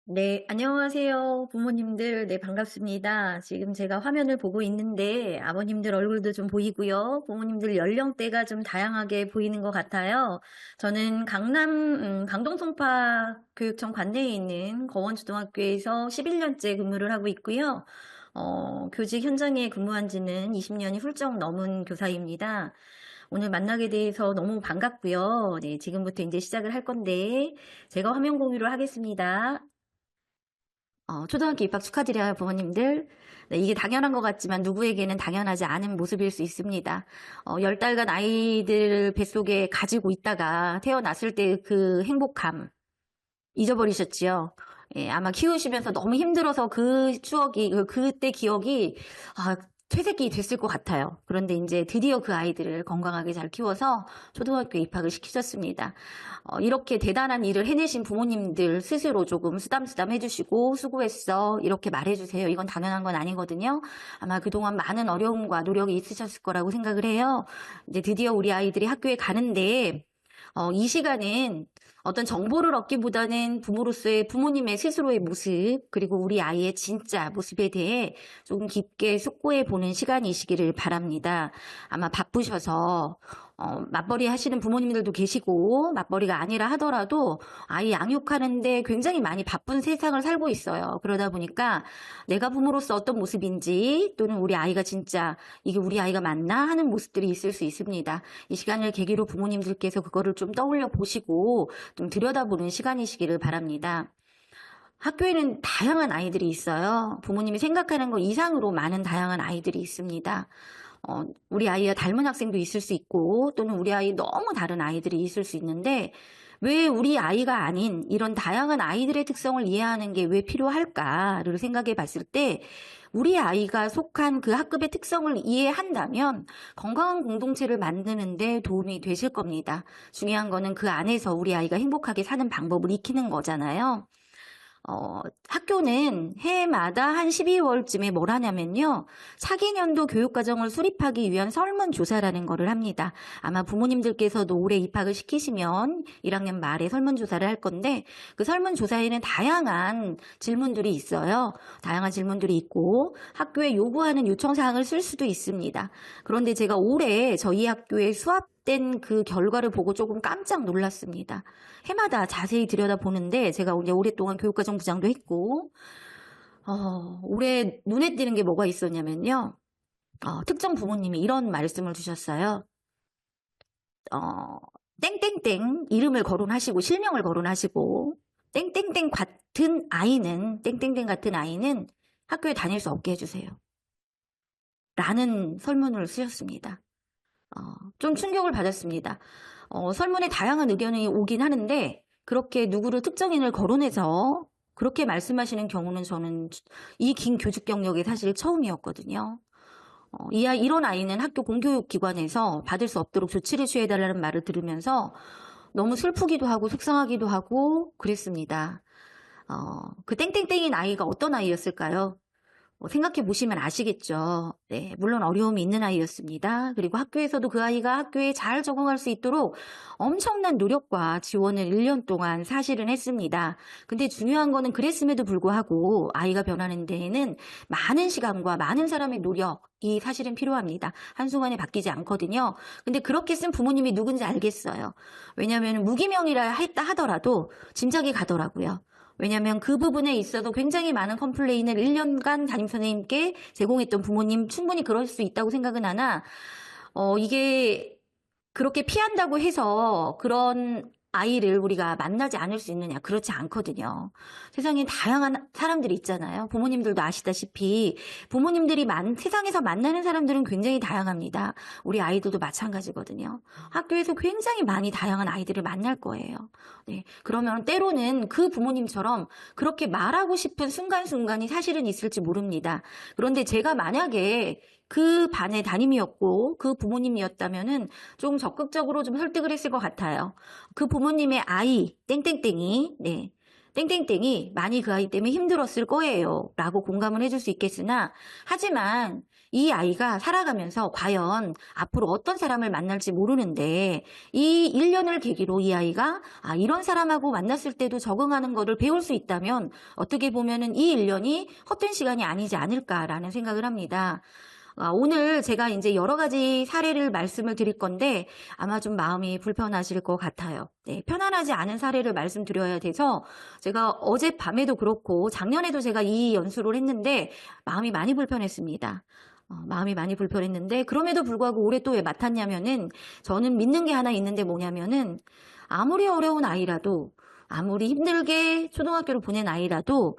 네, 안녕하세요. 부모님들. 네, 반갑습니다. 지금 제가 화면을 보고 있는데 아버님들 얼굴도 좀 보이고요. 부모님들 연령대가 좀 다양하게 보이는 것 같아요. 저는 강남, 강동송파 교육청 관내에 있는 거원초등학교에서 11년째 근무를 하고 있고요. 교직 현장에 근무한 지는 20년이 훌쩍 넘은 교사입니다. 오늘 만나게 돼서 너무 반갑고요. 네, 지금부터 이제 시작을 할 건데 제가 화면 공유를 하겠습니다. 초등학교 입학 축하드려요, 부모님들. 네, 이게 당연한 것 같지만 누구에게는 당연하지 않은 모습일 수 있습니다. 10달간 아이들 뱃속에 가지고 있다가 태어났을 때 그 행복감 잊어버리셨지요? 예, 아마 키우시면서 너무 힘들어서 그 추억이, 그때 기억이, 퇴색이 됐을 것 같아요. 그런데 이제 드디어 그 아이들을 건강하게 잘 키워서 초등학교에 입학을 시키셨습니다. 이렇게 대단한 일을 해내신 부모님들 스스로 조금 쓰담쓰담 해주시고 수고했어 이렇게 말해주세요. 이건 당연한 건 아니거든요. 아마 그동안 많은 어려움과 노력이 있으셨을 거라고 생각을 해요. 이제 드디어 우리 아이들이 학교에 가는데 이 시간은 어떤 정보를 얻기보다는 부모로서의 부모님의 스스로의 모습, 그리고 우리 아이의 진짜 모습에 대해 조금 깊게 숙고해 보는 시간이시기를 바랍니다. 아마 바쁘셔서 맞벌이 하시는 부모님들도 계시고 맞벌이가 아니라 하더라도 아이 양육하는데 굉장히 많이 바쁜 세상을 살고 있어요. 그러다 보니까 내가 부모로서 어떤 모습인지 또는 우리 아이가 진짜 이게 우리 아이가 맞나 하는 모습들이 있을 수 있습니다. 이 시간을 계기로 부모님들께서 그거를 좀 떠올려 보시고 좀 들여다보는 시간이시기를 바랍니다. 학교에는 다양한 아이들이 있어요. 부모님이 생각하는 것 이상으로 많은 다양한 아이들이 있습니다. 우리 아이와 닮은 학생도 있을 수 있고 또는 우리 아이 너무 다른 아이들이 있을 수 있는데 왜 우리 아이가 아닌 이런 다양한 아이들의 특성을 이해하는 게 왜 필요할까를 생각해 봤을 때 우리 아이가 속한 그 학급의 특성을 이해한다면 건강한 공동체를 만드는 데 도움이 되실 겁니다. 중요한 거는 그 안에서 우리 아이가 행복하게 사는 방법을 익히는 거잖아요. 학교는 해마다 한 12월쯤에 뭘 하냐면요. 차기년도 교육과정을 수립하기 위한 설문조사라는 거를 합니다. 아마 부모님들께서도 올해 입학을 시키시면 1학년 말에 설문조사를 할 건데 그 설문조사에는 다양한 질문들이 있어요. 다양한 질문들이 있고 학교에 요구하는 요청사항을 쓸 수도 있습니다. 그런데 제가 올해 저희 학교에 수합된 그 결과를 보고 조금 깜짝 놀랐습니다. 해마다 자세히 들여다보는데 제가 이제 오랫동안 교육과정 부장도 했고 올해 눈에 띄는 게 뭐가 있었냐면요. 특정 부모님이 이런 말씀을 주셨어요. 땡땡땡 이름을 거론하시고 실명을 거론하시고 땡땡땡 같은 아이는 학교에 다닐 수 없게 해주세요. 라는 설문을 쓰셨습니다. 좀 충격을 받았습니다. 설문에 다양한 의견이 오긴 하는데 그렇게 누구를 특정인을 거론해서 그렇게 말씀하시는 경우는 저는 이 긴 교직 경력이 사실 처음이었거든요. 이런 아이는 학교 공교육기관에서 받을 수 없도록 조치를 취해달라는 말을 들으면서 너무 슬프기도 하고 속상하기도 하고 그랬습니다. 그 땡땡땡인 아이가 어떤 아이였을까요? 생각해 보시면 아시겠죠. 네, 물론 어려움이 있는 아이였습니다. 그리고 학교에서도 그 아이가 학교에 잘 적응할 수 있도록 엄청난 노력과 지원을 1년 동안 사실은 했습니다. 근데 중요한 거는 그랬음에도 불구하고 아이가 변하는 데에는 많은 시간과 많은 사람의 노력이 사실은 필요합니다. 한순간에 바뀌지 않거든요. 근데 그렇게 쓴 부모님이 누군지 알겠어요. 왜냐하면 무기명이라 했다 하더라도 짐작이 가더라고요. 왜냐하면 그 부분에 있어서 굉장히 많은 컴플레인을 1년간 담임선생님께 제공했던 부모님 충분히 그럴 수 있다고 생각은 하나 이게 그렇게 피한다고 해서 그런 아이를 우리가 만나지 않을 수 있느냐? 그렇지 않거든요. 세상에 다양한 사람들이 있잖아요. 부모님들도 아시다시피 부모님들이 세상에서 만나는 사람들은 굉장히 다양합니다. 우리 아이들도 마찬가지거든요. 학교에서 굉장히 많이 다양한 아이들을 만날 거예요. 네, 그러면 때로는 그 부모님처럼 그렇게 말하고 싶은 순간순간이 사실은 있을지 모릅니다. 그런데 제가 만약에 그 반의 담임이었고 그 부모님이었다면은 좀 적극적으로 좀 설득을 했을 것 같아요. 그 부모님의 아이 땡땡땡이 네. 땡땡땡이 많이 그 아이 때문에 힘들었을 거예요. 라고 공감을 해줄 수 있겠으나 하지만 이 아이가 살아가면서 과연 앞으로 어떤 사람을 만날지 모르는데 이 1년을 계기로 이 아이가 이런 사람하고 만났을 때도 적응하는 거를 배울 수 있다면 어떻게 보면은 이 1년이 헛된 시간이 아니지 않을까라는 생각을 합니다. 오늘 제가 이제 여러 가지 사례를 말씀을 드릴 건데 아마 좀 마음이 불편하실 것 같아요. 네, 편안하지 않은 사례를 말씀드려야 돼서 제가 어젯밤에도 그렇고 작년에도 제가 이 연수를 했는데 마음이 많이 불편했습니다. 마음이 많이 불편했는데 그럼에도 불구하고 올해 또 왜 맡았냐면은 저는 믿는 게 하나 있는데 뭐냐면은 아무리 어려운 아이라도 아무리 힘들게 초등학교를 보낸 아이라도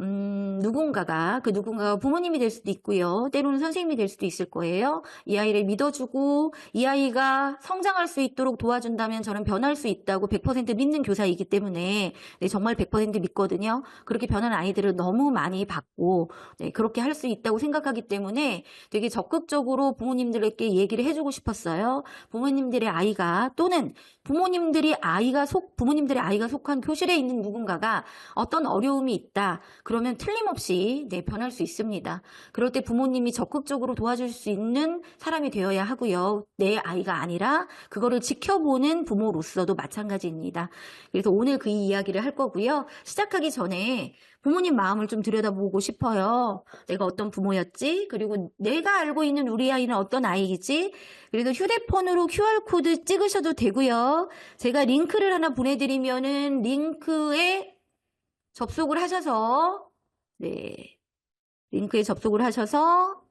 누군가가 그 누군가가 부모님이 될 수도 있고요. 때로는 선생님이 될 수도 있을 거예요. 이 아이를 믿어주고 이 아이가 성장할 수 있도록 도와준다면 저는 변할 수 있다고 100% 믿는 교사이기 때문에 네, 정말 100% 믿거든요. 그렇게 변한 아이들을 너무 많이 봤고 네, 그렇게 할 수 있다고 생각하기 때문에 되게 적극적으로 부모님들에게 얘기를 해주고 싶었어요. 부모님들의 아이가 또는 부모님들의 아이가 속한 교실에 있는 누군가가 어떤 어려움이 있다. 그러면 틀림없이 네, 변할 수 있습니다. 그럴 때 부모님이 적극적으로 도와줄 수 있는 사람이 되어야 하고요. 내 아이가 아니라 그거를 지켜보는 부모로서도 마찬가지입니다. 그래서 오늘 그 이야기를 할 거고요. 시작하기 전에 부모님 마음을 좀 들여다보고 싶어요. 내가 어떤 부모였지? 그리고 내가 알고 있는 우리 아이는 어떤 아이이지? 그래서 휴대폰으로 QR코드 찍으셔도 되고요. 제가 링크를 하나 보내드리면은 링크에 접속을 하셔서 네, 링크에 접속을 하셔서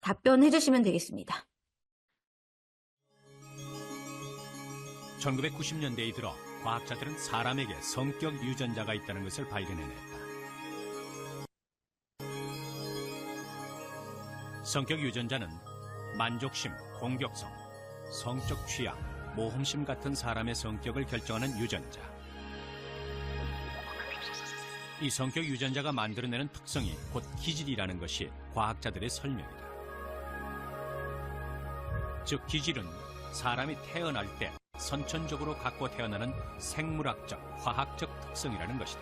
답변해 주시면 되겠습니다. 1990년대에 들어 과학자들은 사람에게 성격 유전자가 있다는 것을 발견해냈다. 성격 유전자는 만족심, 공격성, 성적 취향, 모험심 같은 사람의 성격을 결정하는 유전자. 이 성격 유전자가 만들어내는 특성이 곧 기질이라는 것이 과학자들의 설명이다. 즉, 기질은 사람이 태어날 때 선천적으로 갖고 태어나는 생물학적, 화학적 특성이라는 것이다.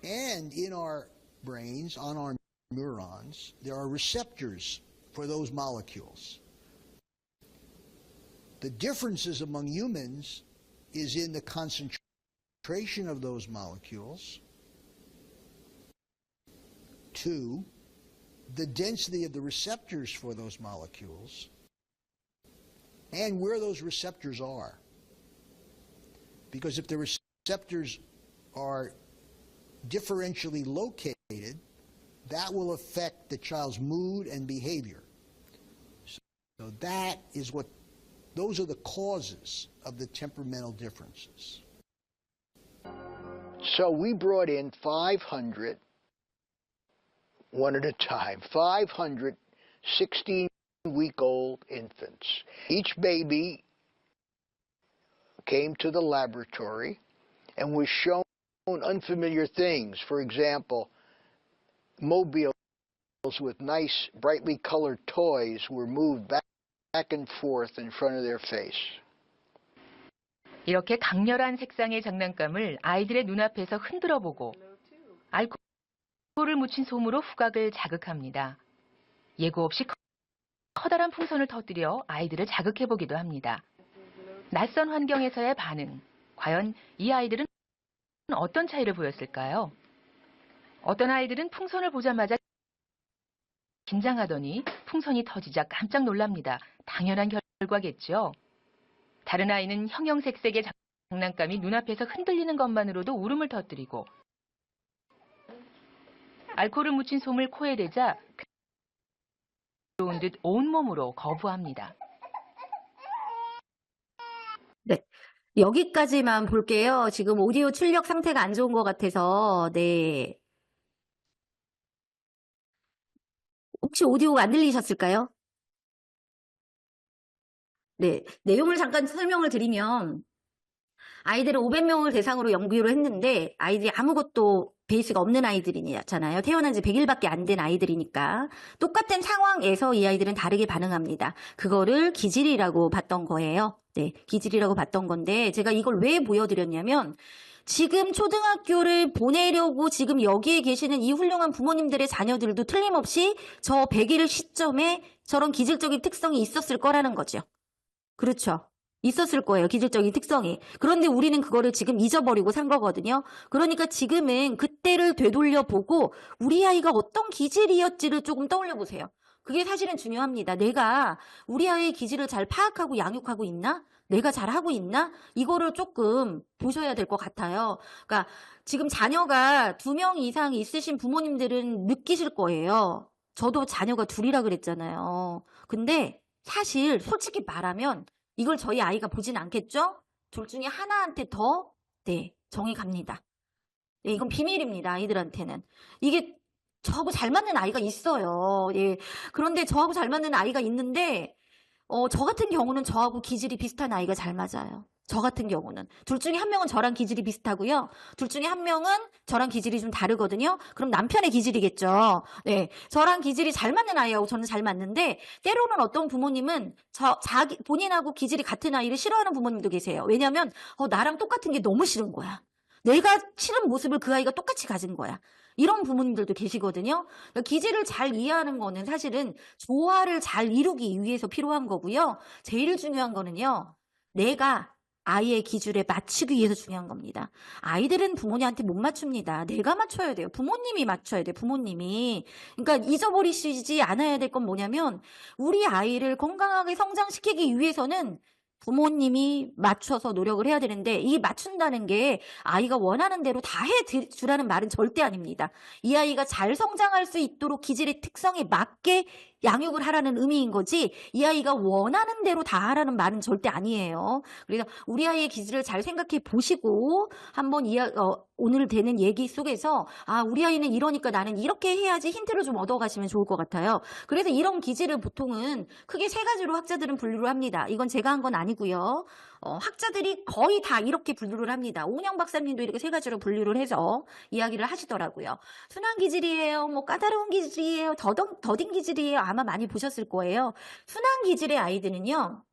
And in our brains, on our neurons, there are receptors for those molecules. The differences among humans is in the concentration of those molecules. 2, the density of the receptors for those molecules, and where those receptors are. Because if the receptors are differentially located, that will affect the child's mood and behavior. So those are the causes of the temperamental differences. So we brought in 500, one at a time, 500 16-week-old infants. Each baby came to the laboratory and was shown unfamiliar things. For example, mobiles with nice, brightly colored toys were moved back and forth in front of their face. 이렇게 강렬한 색상의 장난감을 아이들의 눈앞에서 흔들어 보고 알코올을 묻힌 솜으로 후각을 자극합니다. 예고 없이 커다란 풍선을 터뜨려 아이들을 자극해 보기도 합니다. 낯선 환경에서의 반응, 과연 이 아이들은 어떤 차이를 보였을까요? 어떤 아이들은 풍선을 보자마자 긴장하더니 풍선이 터지자 깜짝 놀랍니다. 당연한 결과겠죠. 다른 아이는 형형색색의 장난감이 눈앞에서 흔들리는 것만으로도 울음을 터뜨리고 알코올을 묻힌 솜을 코에 대자 들어온 듯 온몸으로 거부합니다. 네, 여기까지만 볼게요. 지금 오디오 출력 상태가 안 좋은 것 같아서 네. 혹시 오디오가 안 들리셨을까요? 네, 내용을 잠깐 설명을 드리면 아이들을 500명을 대상으로 연구를 했는데 아이들이 아무것도 베이스가 없는 아이들이잖아요. 태어난 지 100일밖에 안 된 아이들이니까 똑같은 상황에서 이 아이들은 다르게 반응합니다. 그거를 기질이라고 봤던 거예요. 네, 기질이라고 봤던 건데 제가 이걸 왜 보여드렸냐면 지금 초등학교를 보내려고 지금 여기에 계시는 이 훌륭한 부모님들의 자녀들도 틀림없이 저 100일 시점에 저런 기질적인 특성이 있었을 거라는 거죠. 그렇죠. 있었을 거예요. 기질적인 특성이. 그런데 우리는 그거를 지금 잊어버리고 산 거거든요. 그러니까 지금은 그때를 되돌려보고 우리 아이가 어떤 기질이었지를 조금 떠올려 보세요. 그게 사실은 중요합니다. 내가 우리 아이의 기질을 잘 파악하고 양육하고 있나? 내가 잘하고 있나? 이거를 조금 보셔야 될 것 같아요. 그러니까 지금 자녀가 2명 이상 있으신 부모님들은 느끼실 거예요. 저도 자녀가 2이라 그랬잖아요. 근데 사실 솔직히 말하면 이걸 저희 아이가 보진 않겠죠? 둘 중에 하나한테 더, 정이 갑니다. 네, 이건 비밀입니다, 아이들한테는. 이게 저하고 잘 맞는 아이가 있어요. 예. 그런데 저하고 잘 맞는 아이가 있는데, 저 같은 경우는 저하고 기질이 비슷한 아이가 잘 맞아요. 저 같은 경우는. 둘 중에 한 명은 저랑 기질이 비슷하고요. 둘 중에 한 명은 저랑 기질이 좀 다르거든요. 그럼 남편의 기질이겠죠. 네. 저랑 기질이 잘 맞는 아이하고 저는 잘 맞는데, 때로는 어떤 부모님은 본인하고 기질이 같은 아이를 싫어하는 부모님도 계세요. 왜냐면, 나랑 똑같은 게 너무 싫은 거야. 내가 싫은 모습을 그 아이가 똑같이 가진 거야. 이런 부모님들도 계시거든요. 그러니까 기질을 잘 이해하는 거는 사실은 조화를 잘 이루기 위해서 필요한 거고요. 제일 중요한 거는요. 내가 아이의 기질에 맞추기 위해서 중요한 겁니다. 아이들은 부모님한테 못 맞춥니다. 내가 맞춰야 돼요. 부모님이 맞춰야 돼요. 부모님이. 그러니까 잊어버리시지 않아야 될 건 뭐냐면 우리 아이를 건강하게 성장시키기 위해서는 부모님이 맞춰서 노력을 해야 되는데 이 맞춘다는 게 아이가 원하는 대로 다 해주라는 말은 절대 아닙니다. 이 아이가 잘 성장할 수 있도록 기질의 특성에 맞게 양육을 하라는 의미인 거지 이 아이가 원하는 대로 다 하라는 말은 절대 아니에요. 그래서 우리 아이의 기질을 잘 생각해 보시고 한번 오늘 되는 얘기 속에서 우리 아이는 이러니까 나는 이렇게 해야지 힌트를 좀 얻어가시면 좋을 것 같아요. 그래서 이런 기질을 보통은 크게 3가지로 학자들은 분류를 합니다. 이건 제가 한 건 아니고요. 학자들이 거의 다 이렇게 분류를 합니다. 오은영 박사님도 이렇게 3가지로 분류를 해서 이야기를 하시더라고요. 순한 기질이에요. 뭐 까다로운 기질이에요. 더딘 기질이에요. 아마 많이 보셨을 거예요. 순한 기질의 아이들은요.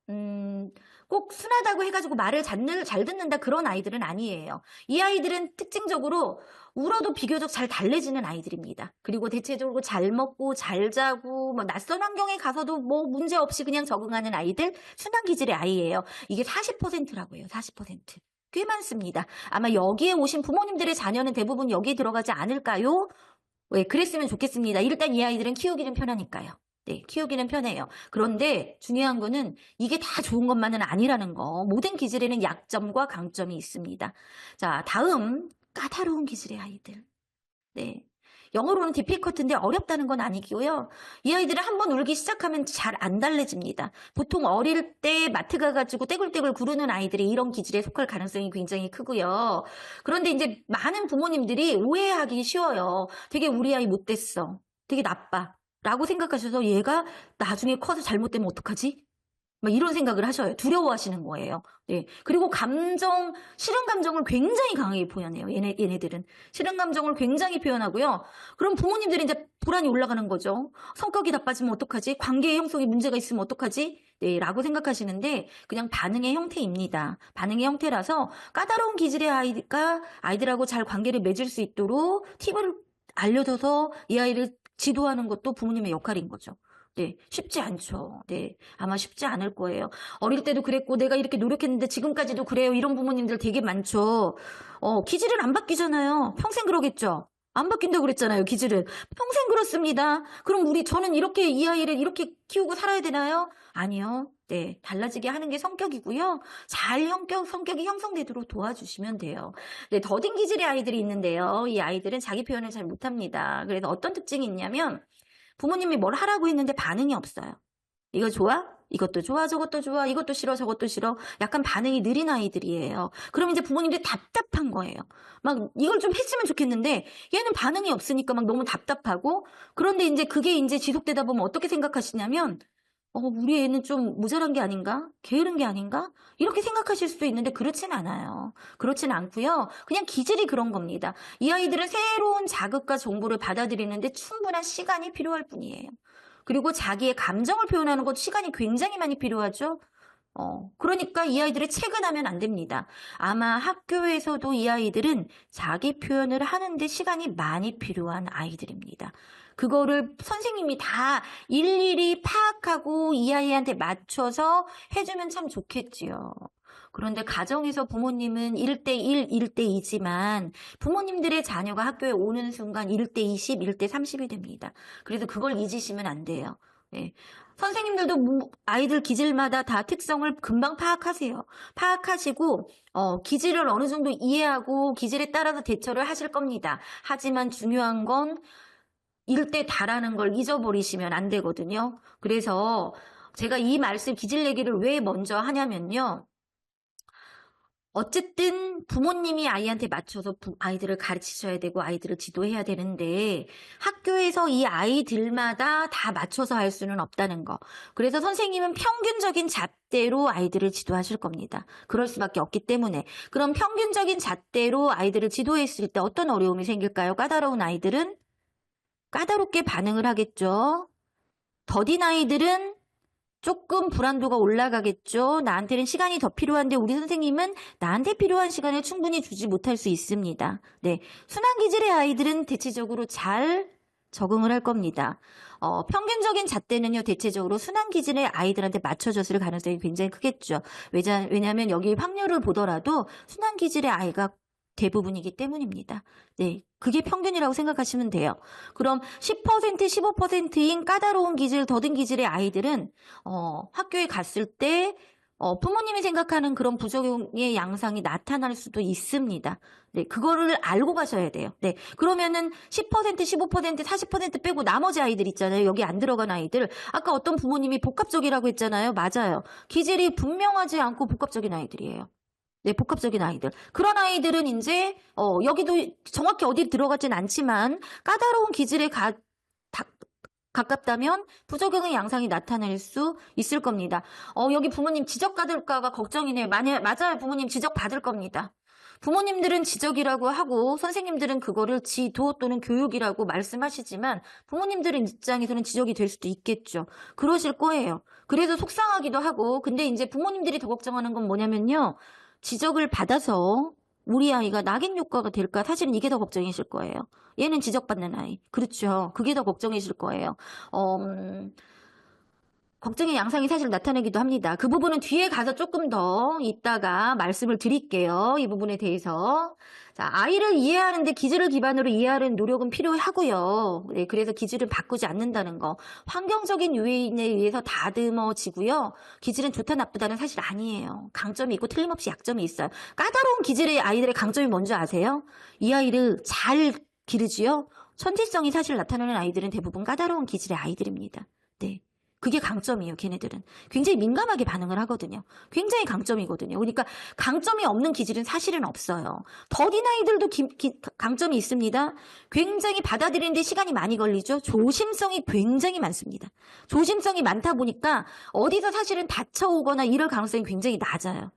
꼭 순하다고 해가지고 말을 잘 듣는다 그런 아이들은 아니에요. 이 아이들은 특징적으로 울어도 비교적 잘 달래지는 아이들입니다. 그리고 대체적으로 잘 먹고 잘 자고 뭐 낯선 환경에 가서도 뭐 문제 없이 그냥 적응하는 아이들 순한 기질의 아이예요. 이게 40%라고 해요. 40%. 꽤 많습니다. 아마 여기에 오신 부모님들의 자녀는 대부분 여기에 들어가지 않을까요? 왜 그랬으면 좋겠습니다. 일단 이 아이들은 키우기는 편하니까요. 네, 키우기는 편해요. 그런데 중요한 거는 이게 다 좋은 것만은 아니라는 거. 모든 기질에는 약점과 강점이 있습니다. 자, 다음 까다로운 기질의 아이들. 네. 영어로는 difficult인데 어렵다는 건 아니고요. 이 아이들은 한번 울기 시작하면 잘 안 달래집니다. 보통 어릴 때 마트 가가지고 떼굴떼굴 구르는 아이들이 이런 기질에 속할 가능성이 굉장히 크고요. 그런데 이제 많은 부모님들이 오해하기 쉬워요. 되게 우리 아이 못됐어. 되게 나빠. 라고 생각하셔서 얘가 나중에 커서 잘못되면 어떡하지? 막 이런 생각을 하셔요. 두려워하시는 거예요. 네. 그리고 싫은 감정을 굉장히 강하게 표현해요. 얘네들은. 싫은 감정을 굉장히 표현하고요. 그럼 부모님들이 이제 불안이 올라가는 거죠. 성격이 나빠지면 어떡하지? 관계의 형성에 문제가 있으면 어떡하지? 네, 라고 생각하시는데 그냥 반응의 형태입니다. 반응의 형태라서 까다로운 기질의 아이가 아이들하고 잘 관계를 맺을 수 있도록 팁을 알려줘서 이 아이를 지도하는 것도 부모님의 역할인 거죠. 네, 쉽지 않죠. 네, 아마 쉽지 않을 거예요. 어릴 때도 그랬고 내가 이렇게 노력했는데 지금까지도 그래요. 이런 부모님들 되게 많죠. 기질은 안 바뀌잖아요. 평생 그러겠죠. 안 바뀐다고 그랬잖아요. 기질은. 평생 그렇습니다. 그럼 저는 이렇게 이 아이를 이렇게 키우고 살아야 되나요? 아니요. 네, 달라지게 하는 게 성격이고요. 성격이 형성되도록 도와주시면 돼요. 네, 더딘 기질의 아이들이 있는데요. 이 아이들은 자기 표현을 잘 못합니다. 그래서 어떤 특징이 있냐면 부모님이 뭘 하라고 했는데 반응이 없어요. 이거 좋아? 이것도 좋아, 저것도 좋아, 이것도 싫어, 저것도 싫어. 약간 반응이 느린 아이들이에요. 그럼 이제 부모님들이 답답한 거예요. 막 이걸 좀 했으면 좋겠는데 얘는 반응이 없으니까 막 너무 답답하고 그런데 이제 그게 이제 지속되다 보면 어떻게 생각하시냐면 우리 애는 좀 모자란 게 아닌가? 게으른 게 아닌가? 이렇게 생각하실 수도 있는데 그렇진 않아요. 그렇진 않고요. 그냥 기질이 그런 겁니다. 이 아이들은 새로운 자극과 정보를 받아들이는데 충분한 시간이 필요할 뿐이에요. 그리고 자기의 감정을 표현하는 것도 시간이 굉장히 많이 필요하죠. 그러니까 이 아이들이 체근하면 안 됩니다. 아마 학교에서도 이 아이들은 자기 표현을 하는데 시간이 많이 필요한 아이들입니다. 그거를 선생님이 다 일일이 파악하고 이 아이한테 맞춰서 해주면 참 좋겠지요. 그런데 가정에서 부모님은 1대1, 1대2지만 부모님들의 자녀가 학교에 오는 순간 1대20, 1대30이 됩니다. 그래서 그걸 잊으시면 안 돼요. 네. 선생님들도 아이들 기질마다 다 특성을 금방 파악하세요. 파악하시고 기질을 어느 정도 이해하고 기질에 따라서 대처를 하실 겁니다. 하지만 중요한 건 1대 다라는 걸 잊어버리시면 안 되거든요. 그래서 제가 이 말씀 기질 얘기를 왜 먼저 하냐면요. 어쨌든 부모님이 아이한테 맞춰서 아이들을 가르치셔야 되고 아이들을 지도해야 되는데 학교에서 이 아이들마다 다 맞춰서 할 수는 없다는 거. 그래서 선생님은 평균적인 잣대로 아이들을 지도하실 겁니다. 그럴 수밖에 없기 때문에. 그럼 평균적인 잣대로 아이들을 지도했을 때 어떤 어려움이 생길까요? 까다로운 아이들은 까다롭게 반응을 하겠죠. 더딘 아이들은 조금 불안도가 올라가겠죠. 나한테는 시간이 더 필요한데 우리 선생님은 나한테 필요한 시간을 충분히 주지 못할 수 있습니다. 네, 순한 기질의 아이들은 대체적으로 잘 적응을 할 겁니다. 평균적인 잣대는요, 대체적으로 순한 기질의 아이들한테 맞춰졌을 가능성이 굉장히 크겠죠. 왜냐하면 여기 확률을 보더라도 순한 기질의 아이가 대부분이기 때문입니다. 네, 그게 평균이라고 생각하시면 돼요. 그럼 10%, 15%인 까다로운 기질, 더딘 기질의 아이들은 학교에 갔을 때 부모님이 생각하는 그런 부작용의 양상이 나타날 수도 있습니다. 네, 그거를 알고 가셔야 돼요. 네, 그러면은 10%, 15%, 40% 빼고 나머지 아이들 있잖아요. 여기 안 들어간 아이들. 아까 어떤 부모님이 복합적이라고 했잖아요. 맞아요. 기질이 분명하지 않고 복합적인 아이들이에요. 네, 복합적인 아이들. 그런 아이들은 이제 여기도 정확히 어디 들어가진 않지만 까다로운 기질에 가깝다면 부적응의 양상이 나타날 수 있을 겁니다. 여기 부모님 지적 받을까가 걱정이네요. 맞아요. 부모님 지적 받을 겁니다. 부모님들은 지적이라고 하고 선생님들은 그거를 지도 또는 교육이라고 말씀하시지만 부모님들의 입장에서는 지적이 될 수도 있겠죠. 그러실 거예요. 그래서 속상하기도 하고 근데 이제 부모님들이 더 걱정하는 건 뭐냐면요. 지적을 받아서 우리 아이가 낙인 효과가 될까? 사실은 이게 더 걱정이실 거예요. 얘는 지적받는 아이. 그렇죠. 그게 더 걱정이실 거예요. 걱정의 양상이 사실 나타나기도 합니다. 그 부분은 뒤에 가서 조금 더 이따가 말씀을 드릴게요. 이 부분에 대해서. 자, 아이를 이해하는데 기질을 기반으로 이해하는 노력은 필요하고요. 네, 그래서 기질은 바꾸지 않는다는 거. 환경적인 요인에 의해서 다듬어지고요. 기질은 좋다 나쁘다는 사실 아니에요. 강점이 있고 틀림없이 약점이 있어요. 까다로운 기질의 아이들의 강점이 뭔지 아세요? 이 아이를 잘 기르지요. 천재성이 사실 나타나는 아이들은 대부분 까다로운 기질의 아이들입니다. 네. 그게 강점이에요, 걔네들은. 굉장히 민감하게 반응을 하거든요. 굉장히 강점이거든요. 그러니까 강점이 없는 기질은 사실은 없어요. 더딘 아이들도 강점이 있습니다. 굉장히 받아들이는데 시간이 많이 걸리죠. 조심성이 굉장히 많습니다. 조심성이 많다 보니까 어디서 사실은 다쳐오거나 이럴 가능성이 굉장히 낮아요.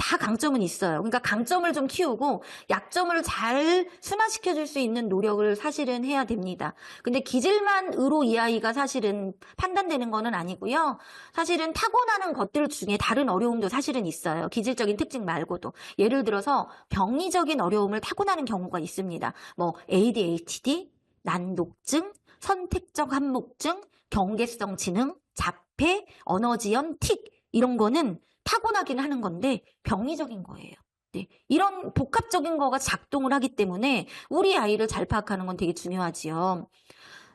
다 강점은 있어요. 그러니까 강점을 좀 키우고 약점을 잘 순화시켜줄 수 있는 노력을 사실은 해야 됩니다. 근데 기질만으로 이 아이가 사실은 판단되는 거는 아니고요. 사실은 타고나는 것들 중에 다른 어려움도 사실은 있어요. 기질적인 특징 말고도. 예를 들어서 병리적인 어려움을 타고나는 경우가 있습니다. 뭐 ADHD, 난독증, 선택적 한목증, 경계성 지능, 자폐, 언어지연, 틱 이런 거는 타고나긴 하는 건데 병리적인 거예요. 네, 이런 복합적인 거가 작동을 하기 때문에 우리 아이를 잘 파악하는 건 되게 중요하지요.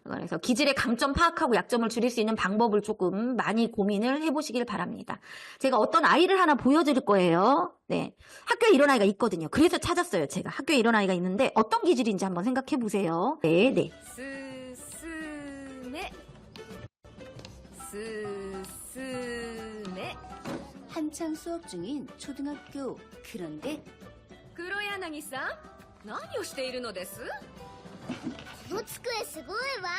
그래서 기질의 강점 파악하고 약점을 줄일 수 있는 방법을 조금 많이 고민을 해보시길 바랍니다. 제가 어떤 아이를 하나 보여드릴 거예요. 네, 학교에 이런 아이가 있거든요. 그래서 찾았어요. 제가 학교에 이런 아이가 있는데 어떤 기질인지 한번 생각해 보세요. 네, 네. 스스메 스스메 한창 수업 중인 초등학교. 그런데 黒柳さん何をしているのです？この机すごいわ。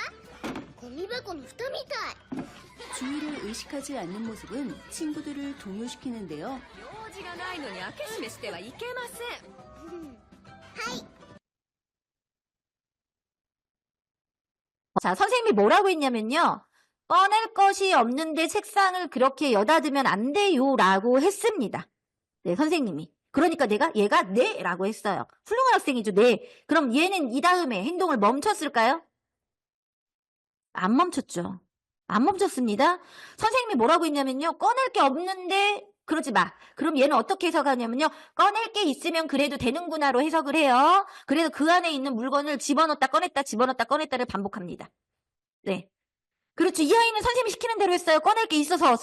ゴミ箱の蓋みたい。 주위를 의식하지 않는 모습은 친구들을 동요시키는데요. 用事がないのに開け閉めしてはいけません。 자, 선생님이 뭐라고 했냐면요. 꺼낼 것이 없는데 책상을 그렇게 여닫으면 안 돼요라고 했습니다. 네, 선생님이. 그러니까 얘가 네라고 했어요. 훌륭한 학생이죠. 네. 그럼 얘는 이 다음에 행동을 멈췄을까요? 안 멈췄죠. 안 멈췄습니다. 선생님이 뭐라고 했냐면요. 꺼낼 게 없는데 그러지 마. 그럼 얘는 어떻게 해석하냐면요. 꺼낼 게 있으면 그래도 되는구나로 해석을 해요. 그래서 그 안에 있는 물건을 집어넣었다 꺼냈다 집어넣었다 꺼냈다를 반복합니다. 네. 그렇죠. 이 아이는 선생님이 시키는 대로 했어요. 꺼낼 게 있어서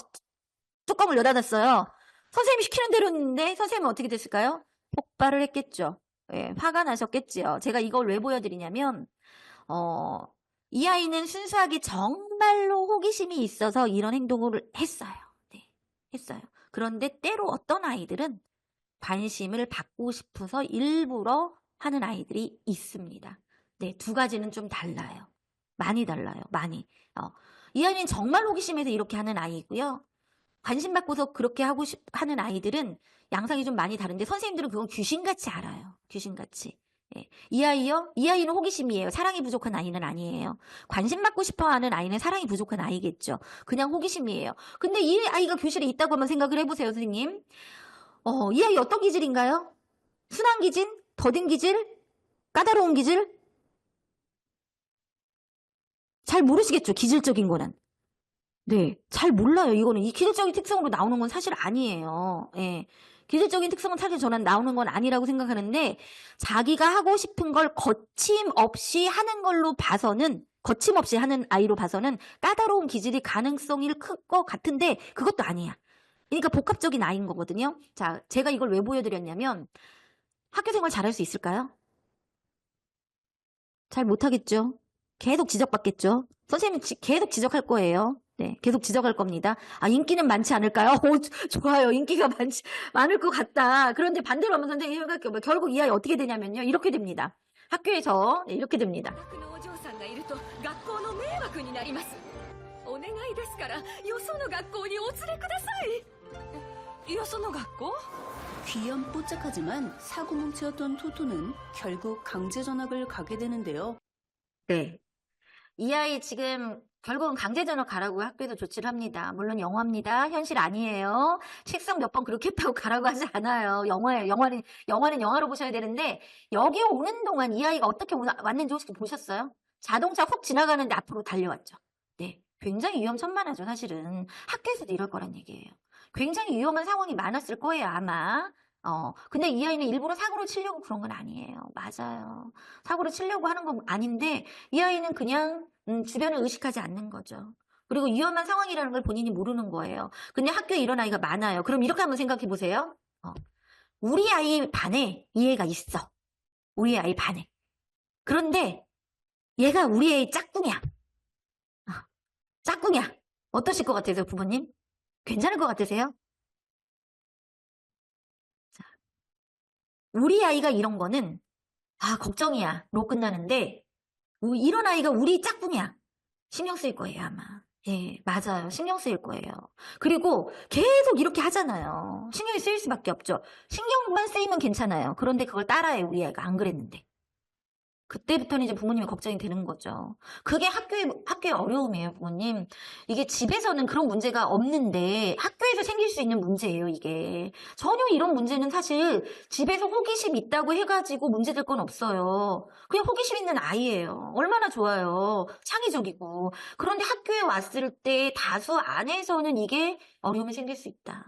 뚜껑을 여닫았어요. 선생님이 시키는 대로 했는데 선생님은 어떻게 됐을까요? 폭발을 했겠죠. 예, 화가 나셨겠지요. 제가 이걸 왜 보여드리냐면 이 아이는 순수하게 정말로 호기심이 있어서 이런 행동을 했어요. 네, 했어요. 그런데 때로 어떤 아이들은 관심을 받고 싶어서 일부러 하는 아이들이 있습니다. 네, 두 가지는 좀 달라요. 많이 달라요. 많이. 이 아이는 정말 호기심에서 이렇게 하는 아이고요. 관심 받고서 그렇게 하는 아이들은 양상이 좀 많이 다른데 선생님들은 그건 귀신같이 알아요. 귀신같이. 예. 이 아이는 호기심이에요. 사랑이 부족한 아이는 아니에요. 관심 받고 싶어하는 아이는 사랑이 부족한 아이겠죠. 그냥 호기심이에요. 근데 이 아이가 교실에 있다고 한번 생각을 해보세요, 선생님. 이 아이 어떤 기질인가요? 순한 기질? 더딘 기질? 까다로운 기질? 잘 모르시겠죠, 기질적인 거는. 네, 잘 몰라요. 이거는 이 기질적인 특성으로 나오는 건 사실 아니에요. 예. 기질적인 특성은 사실 저는 나오는 건 아니라고 생각하는데 자기가 하고 싶은 걸 거침없이 하는 걸로 봐서는 거침없이 하는 아이로 봐서는 까다로운 기질이 가능성이 클 것 같은데 그것도 아니야. 그러니까 복합적인 아이인 거거든요. 자, 제가 이걸 왜 보여드렸냐면 학교 생활 잘할 수 있을까요? 잘 못하겠죠. 계속 지적받겠죠. 선생님 계속 지적할 거예요. 네, 계속 지적할 겁니다. 인기는 많지 않을까요? 좋아요. 인기가 많을 것 같다. 그런데 반대로 하면 선생님 생각해보면 결국 이 아이 어떻게 되냐면요. 이렇게 됩니다. 학교에서 네, 이렇게 됩니다. 学のお嬢さんがいると学校の迷惑になります。お願いですからよその学校にお連れください。よその学校？ 귀염뽀짝하지만 사고뭉치였던 토토는 결국 강제 전학을 가게 되는데요. 네. 이 아이 지금 결국은 강제 전학 가라고 학교에서 조치를 합니다. 물론 영화입니다. 현실 아니에요. 책상 몇 번 그렇게 했다고 가라고 하지 않아요. 영화예요. 영화는 영화로 보셔야 되는데 여기 오는 동안 이 아이가 어떻게 왔는지 혹시 보셨어요? 자동차 훅 지나가는데 앞으로 달려왔죠. 네. 굉장히 위험천만하죠, 사실은. 학교에서도 이럴 거란 얘기예요. 굉장히 위험한 상황이 많았을 거예요, 아마. 근데 이 아이는 일부러 사고를 치려고 그런 건 아니에요. 맞아요. 사고를 치려고 하는 건 아닌데, 이 아이는 그냥, 주변을 의식하지 않는 거죠. 그리고 위험한 상황이라는 걸 본인이 모르는 거예요. 근데 학교에 이런 아이가 많아요. 그럼 이렇게 한번 생각해 보세요. 우리 아이 반에 이 애가 있어. 우리 아이 반에. 그런데 얘가 우리 애의 짝꿍이야. 짝꿍이야. 어떠실 것 같으세요, 부모님? 괜찮을 것 같으세요? 우리 아이가 이런 거는 걱정이야 로 끝나는데 이런 아이가 우리 짝꿍이야 신경 쓰일 거예요 아마. 예, 맞아요. 신경 쓰일 거예요. 그리고 계속 이렇게 하잖아요. 신경이 쓰일 수밖에 없죠. 신경만 쓰이면 괜찮아요. 그런데 그걸 따라해 우리 아이가 안 그랬는데. 그때부터는 이제 부모님이 걱정이 되는 거죠. 그게 학교의 어려움이에요, 부모님. 이게 집에서는 그런 문제가 없는데 학교에서 생길 수 있는 문제예요, 이게. 전혀 이런 문제는 사실 집에서 호기심 있다고 해가지고 문제될 건 없어요. 그냥 호기심 있는 아이예요. 얼마나 좋아요. 창의적이고. 그런데 학교에 왔을 때 다수 안에서는 이게 어려움이 생길 수 있다.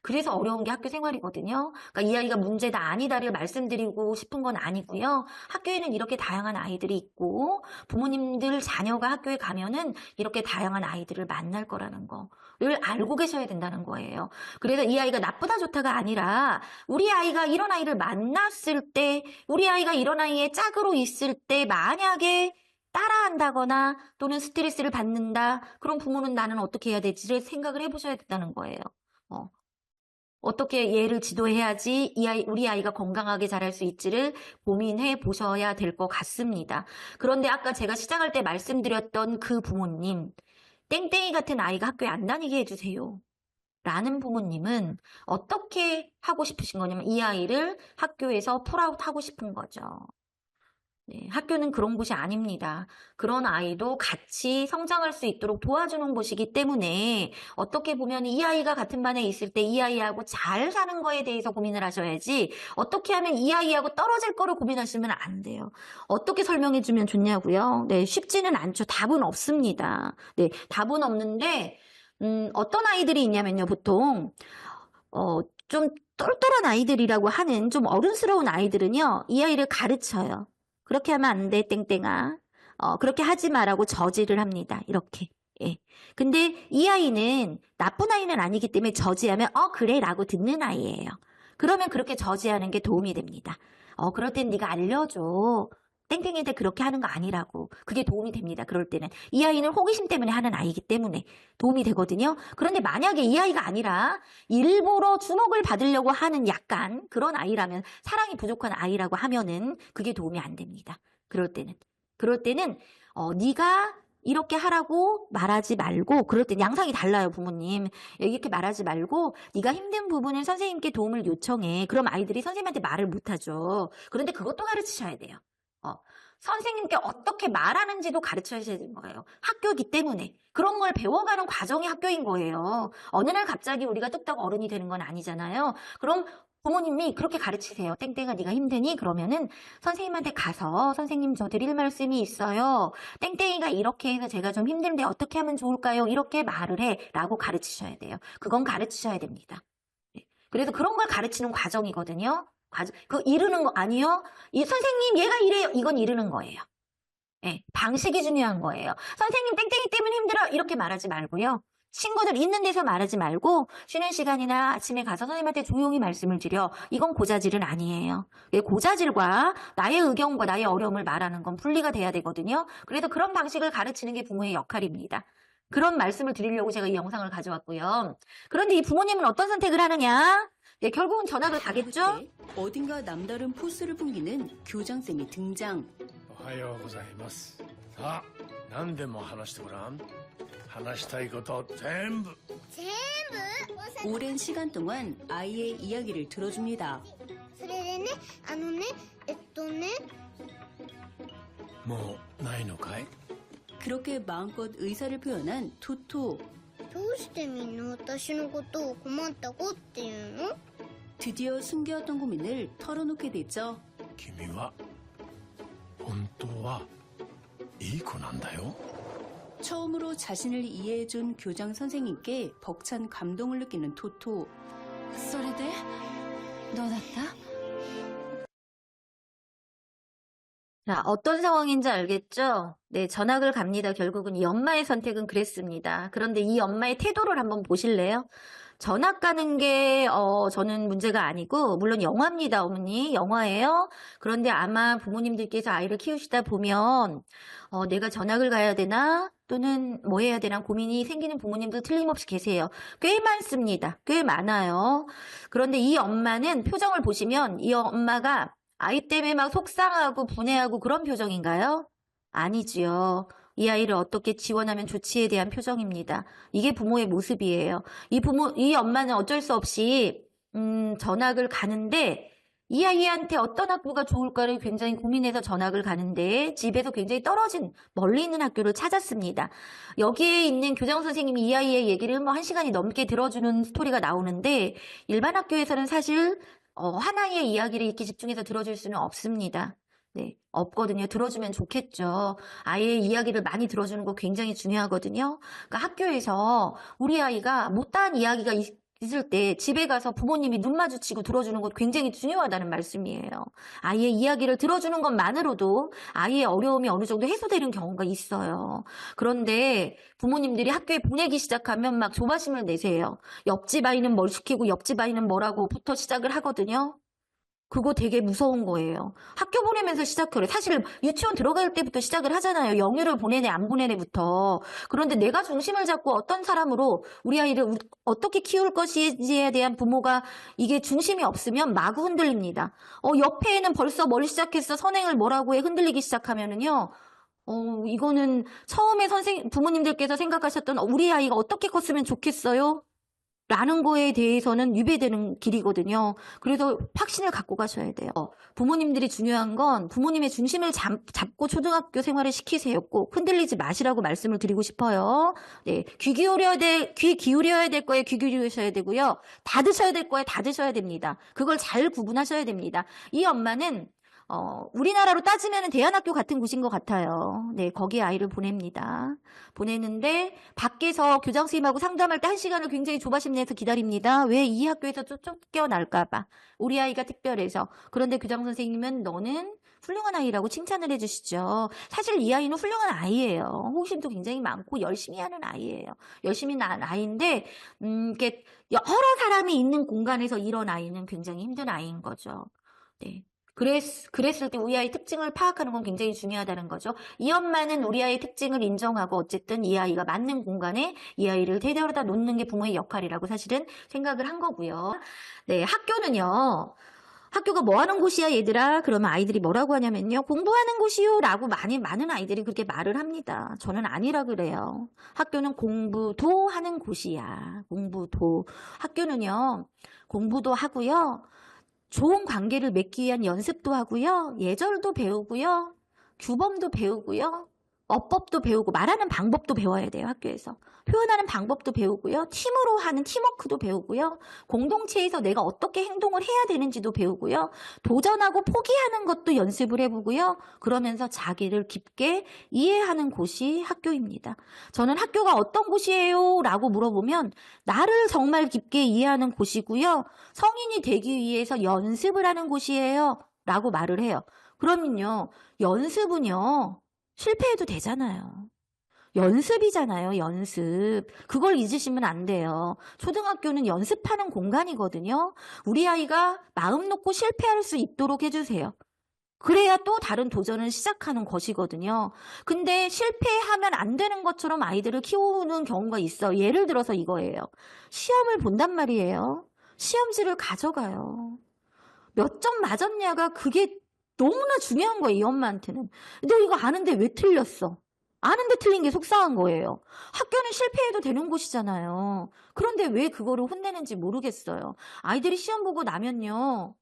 그래서 어려운 게 학교 생활이거든요. 그러니까 이 아이가 문제다 아니다를 말씀드리고 싶은 건 아니고요. 학교에는 이렇게 다양한 아이들이 있고 부모님들 자녀가 학교에 가면은 이렇게 다양한 아이들을 만날 거라는 거를 알고 계셔야 된다는 거예요. 그래서 이 아이가 나쁘다 좋다가 아니라 우리 아이가 이런 아이를 만났을 때 우리 아이가 이런 아이의 짝으로 있을 때 만약에 따라한다거나 또는 스트레스를 받는다. 그럼 부모는 나는 어떻게 해야 되지를 생각을 해보셔야 된다는 거예요. 어떻게 얘를 지도해야지 우리 아이가 건강하게 자랄 수 있지를 고민해 보셔야 될 것 같습니다. 그런데 아까 제가 시작할 때 말씀드렸던 그 부모님, 땡땡이 같은 아이가 학교에 안 다니게 해주세요. 라는 부모님은 어떻게 하고 싶으신 거냐면 이 아이를 학교에서 풀아웃 하고 싶은 거죠. 네, 학교는 그런 곳이 아닙니다. 그런 아이도 같이 성장할 수 있도록 도와주는 곳이기 때문에 어떻게 보면 이 아이가 같은 반에 있을 때 이 아이하고 잘 사는 거에 대해서 고민을 하셔야지 어떻게 하면 이 아이하고 떨어질 거를 고민하시면 안 돼요. 어떻게 설명해 주면 좋냐고요? 네, 쉽지는 않죠. 답은 없습니다. 네, 답은 없는데 어떤 아이들이 있냐면요, 보통 좀 똘똘한 아이들이라고 하는 좀 어른스러운 아이들은요, 이 아이를 가르쳐요. 그렇게 하면 안 돼, 땡땡아. 그렇게 하지 마라고 저지를 합니다. 이렇게. 예. 근데 이 아이는 나쁜 아이는 아니기 때문에 저지하면, 그래, 라고 듣는 아이예요. 그러면 그렇게 저지하는 게 도움이 됩니다. 그럴 땐 네가 알려줘. 땡땡이한테 그렇게 하는 거 아니라고. 그게 도움이 됩니다. 그럴 때는. 이 아이는 호기심 때문에 하는 아이이기 때문에 도움이 되거든요. 그런데 만약에 이 아이가 아니라 일부러 주목을 받으려고 하는 약간 그런 아이라면, 사랑이 부족한 아이라고 하면은 그게 도움이 안 됩니다. 그럴 때는 네가 이렇게 하라고 말하지 말고, 그럴 땐 양상이 달라요, 부모님. 이렇게 말하지 말고 네가 힘든 부분은 선생님께 도움을 요청해. 그럼 아이들이 선생님한테 말을 못하죠. 그런데 그것도 가르치셔야 돼요. 선생님께 어떻게 말하는지도 가르쳐야 되는 거예요. 학교이기 때문에. 그런 걸 배워가는 과정이 학교인 거예요. 어느 날 갑자기 우리가 뚝딱 어른이 되는 건 아니잖아요. 그럼 부모님이 그렇게 가르치세요. 땡땡아, 네가 힘드니? 그러면은 선생님한테 가서, 선생님, 저 드릴 말씀이 있어요. 땡땡이가 이렇게 해서 제가 좀 힘든데 어떻게 하면 좋을까요? 이렇게 말을 해. 라고 가르치셔야 돼요. 그건 가르치셔야 됩니다. 그래서 그런 걸 가르치는 과정이거든요. 그 이르는 거 아니요? 선생님, 얘가 이래요. 이건 이르는 거예요. 예, 방식이 중요한 거예요. 선생님, 땡땡이 때문에 힘들어. 이렇게 말하지 말고요. 친구들 있는 데서 말하지 말고 쉬는 시간이나 아침에 가서 선생님한테 조용히 말씀을 드려. 이건 고자질은 아니에요. 고자질과 나의 의견과 나의 어려움을 말하는 건 분리가 돼야 되거든요. 그래서 그런 방식을 가르치는 게 부모의 역할입니다. 그런 말씀을 드리려고 제가 이 영상을 가져왔고요. 그런데 이 부모님은 어떤 선택을 하느냐? 네, 결국은 전학을 가겠죠? 어딘가 남다른 포스를 풍기는 교장쌤이 등장. おはようございます。さあ、何でも話してごらん。話したいこと全部。全部 오랜 시간 동안 아이의 이야기를 들어줍니다. それでねもうないのかい？ 그렇게 마음껏 의사를 표현한 토토. どうしてみんな私のことを困った子っていうの 드디어 숨겨왔던 고민을 털어놓게 됐죠. 君は本当はいい子なんだよ。 처음으로 자신을 이해해준 교장 선생님께 벅찬 감동을 느끼는 토토. それでどうだった？ 자, 어떤 상황인지 알겠죠? 네, 전학을 갑니다. 결국은 이 엄마의 선택은 그랬습니다. 그런데 이 엄마의 태도를 한번 보실래요? 전학 가는 게 저는 문제가 아니고, 물론 영화입니다, 어머니. 영화예요. 그런데 아마 부모님들께서 아이를 키우시다 보면 내가 전학을 가야 되나? 또는 뭐 해야 되나 고민이 생기는 부모님도 틀림없이 계세요. 꽤 많습니다. 꽤 많아요. 그런데 이 엄마는 표정을 보시면 이 엄마가 아이 때문에 막 속상하고 분해하고 그런 표정인가요? 아니지요. 이 아이를 어떻게 지원하면 좋지에 대한 표정입니다. 이게 부모의 모습이에요. 이 엄마는 어쩔 수 없이 전학을 가는데 이 아이한테 어떤 학교가 좋을까를 굉장히 고민해서 전학을 가는데 집에서 굉장히 떨어진 멀리 있는 학교를 찾았습니다. 여기에 있는 교장 선생님이 이 아이의 얘기를 뭐 1시간이 넘게 들어주는 스토리가 나오는데 일반 학교에서는 사실 하나의 이야기를 이렇게 집중해서 들어줄 수는 없습니다. 네, 없거든요. 들어주면 좋겠죠. 아이의 이야기를 많이 들어주는 거 굉장히 중요하거든요. 그러니까 학교에서 우리 아이가 못다한 이야기가 있을 때 집에 가서 부모님이 눈 마주치고 들어주는 것 굉장히 중요하다는 말씀이에요. 아이의 이야기를 들어주는 것만으로도 아이의 어려움이 어느 정도 해소되는 경우가 있어요. 그런데 부모님들이 학교에 보내기 시작하면 막 조바심을 내세요. 옆집 아이는 뭘 시키고 옆집 아이는 뭐라고부터 시작을 하거든요. 그거 되게 무서운 거예요. 학교 보내면서 시작해요. 사실 유치원 들어갈 때부터 시작을 하잖아요. 영유를 보내네 안 보내네부터. 그런데 내가 중심을 잡고 어떤 사람으로 우리 아이를 어떻게 키울 것인지에 대한 부모가 이게 중심이 없으면 마구 흔들립니다. 옆에는 벌써 뭘 시작했어. 선행을 뭐라고 해 흔들리기 시작하면은요. 이거는 처음에 부모님들께서 생각하셨던 우리 아이가 어떻게 컸으면 좋겠어요? 라는 거에 대해서는 유배되는 길이거든요. 그래서 확신을 갖고 가셔야 돼요. 부모님들이 중요한 건 부모님의 중심을 잡고 초등학교 생활을 시키세요. 꼭 흔들리지 마시라고 말씀을 드리고 싶어요. 네, 귀 기울여야 될 거에 귀 기울이셔야 되고요. 다 드셔야 될 거에 다 드셔야 됩니다. 그걸 잘 구분하셔야 됩니다. 이 엄마는 우리나라로 따지면 대안학교 같은 곳인 것 같아요. 네, 거기에 아이를 보냅니다. 보내는데 밖에서 교장 선생님하고 상담할 때 1시간을 굉장히 조바심 내서 기다립니다. 왜 이 학교에서 쫓겨날까 봐. 우리 아이가 특별해서. 그런데 교장 선생님은 너는 훌륭한 아이라고 칭찬을 해주시죠. 사실 이 아이는 훌륭한 아이예요. 호기심도 굉장히 많고 열심히 하는 아이예요. 열심히 하는 아이인데 이게 여러 사람이 있는 공간에서 이런 아이는 굉장히 힘든 아이인 거죠. 네. 그랬을 때 우리 아이 특징을 파악하는 건 굉장히 중요하다는 거죠. 이 엄마는 우리 아이의 특징을 인정하고 어쨌든 이 아이가 맞는 공간에 이 아이를 데려다 놓는 게 부모의 역할이라고 사실은 생각을 한 거고요. 네, 학교는요. 학교가 뭐 하는 곳이야, 얘들아? 그러면 아이들이 뭐라고 하냐면요. 공부하는 곳이요. 라고 많은 아이들이 그렇게 말을 합니다. 저는 아니라 그래요. 학교는 공부도 하는 곳이야. 공부도. 학교는요. 공부도 하고요. 좋은 관계를 맺기 위한 연습도 하고요. 예절도 배우고요. 규범도 배우고요. 어법도 배우고 말하는 방법도 배워야 돼요. 학교에서. 표현하는 방법도 배우고요. 팀으로 하는 팀워크도 배우고요. 공동체에서 내가 어떻게 행동을 해야 되는지도 배우고요. 도전하고 포기하는 것도 연습을 해보고요. 그러면서 자기를 깊게 이해하는 곳이 학교입니다. 저는 학교가 어떤 곳이에요? 라고 물어보면 나를 정말 깊게 이해하는 곳이고요. 성인이 되기 위해서 연습을 하는 곳이에요. 라고 말을 해요. 그러면요. 연습은요. 실패해도 되잖아요. 연습이잖아요, 연습. 그걸 잊으시면 안 돼요. 초등학교는 연습하는 공간이거든요. 우리 아이가 마음 놓고 실패할 수 있도록 해주세요. 그래야 또 다른 도전을 시작하는 것이거든요. 근데 실패하면 안 되는 것처럼 아이들을 키우는 경우가 있어. 예를 들어서 이거예요. 시험을 본단 말이에요. 시험지를 가져가요. 몇 점 맞았냐가 그게 너무나 중요한 거예요, 이 엄마한테는. 너 이거 아는데 왜 틀렸어? 아는데 틀린 게 속상한 거예요. 학교는 실패해도 되는 곳이잖아요. 그런데 왜 그거를 혼내는지 모르겠어요. 아이들이 시험 보고 나면요.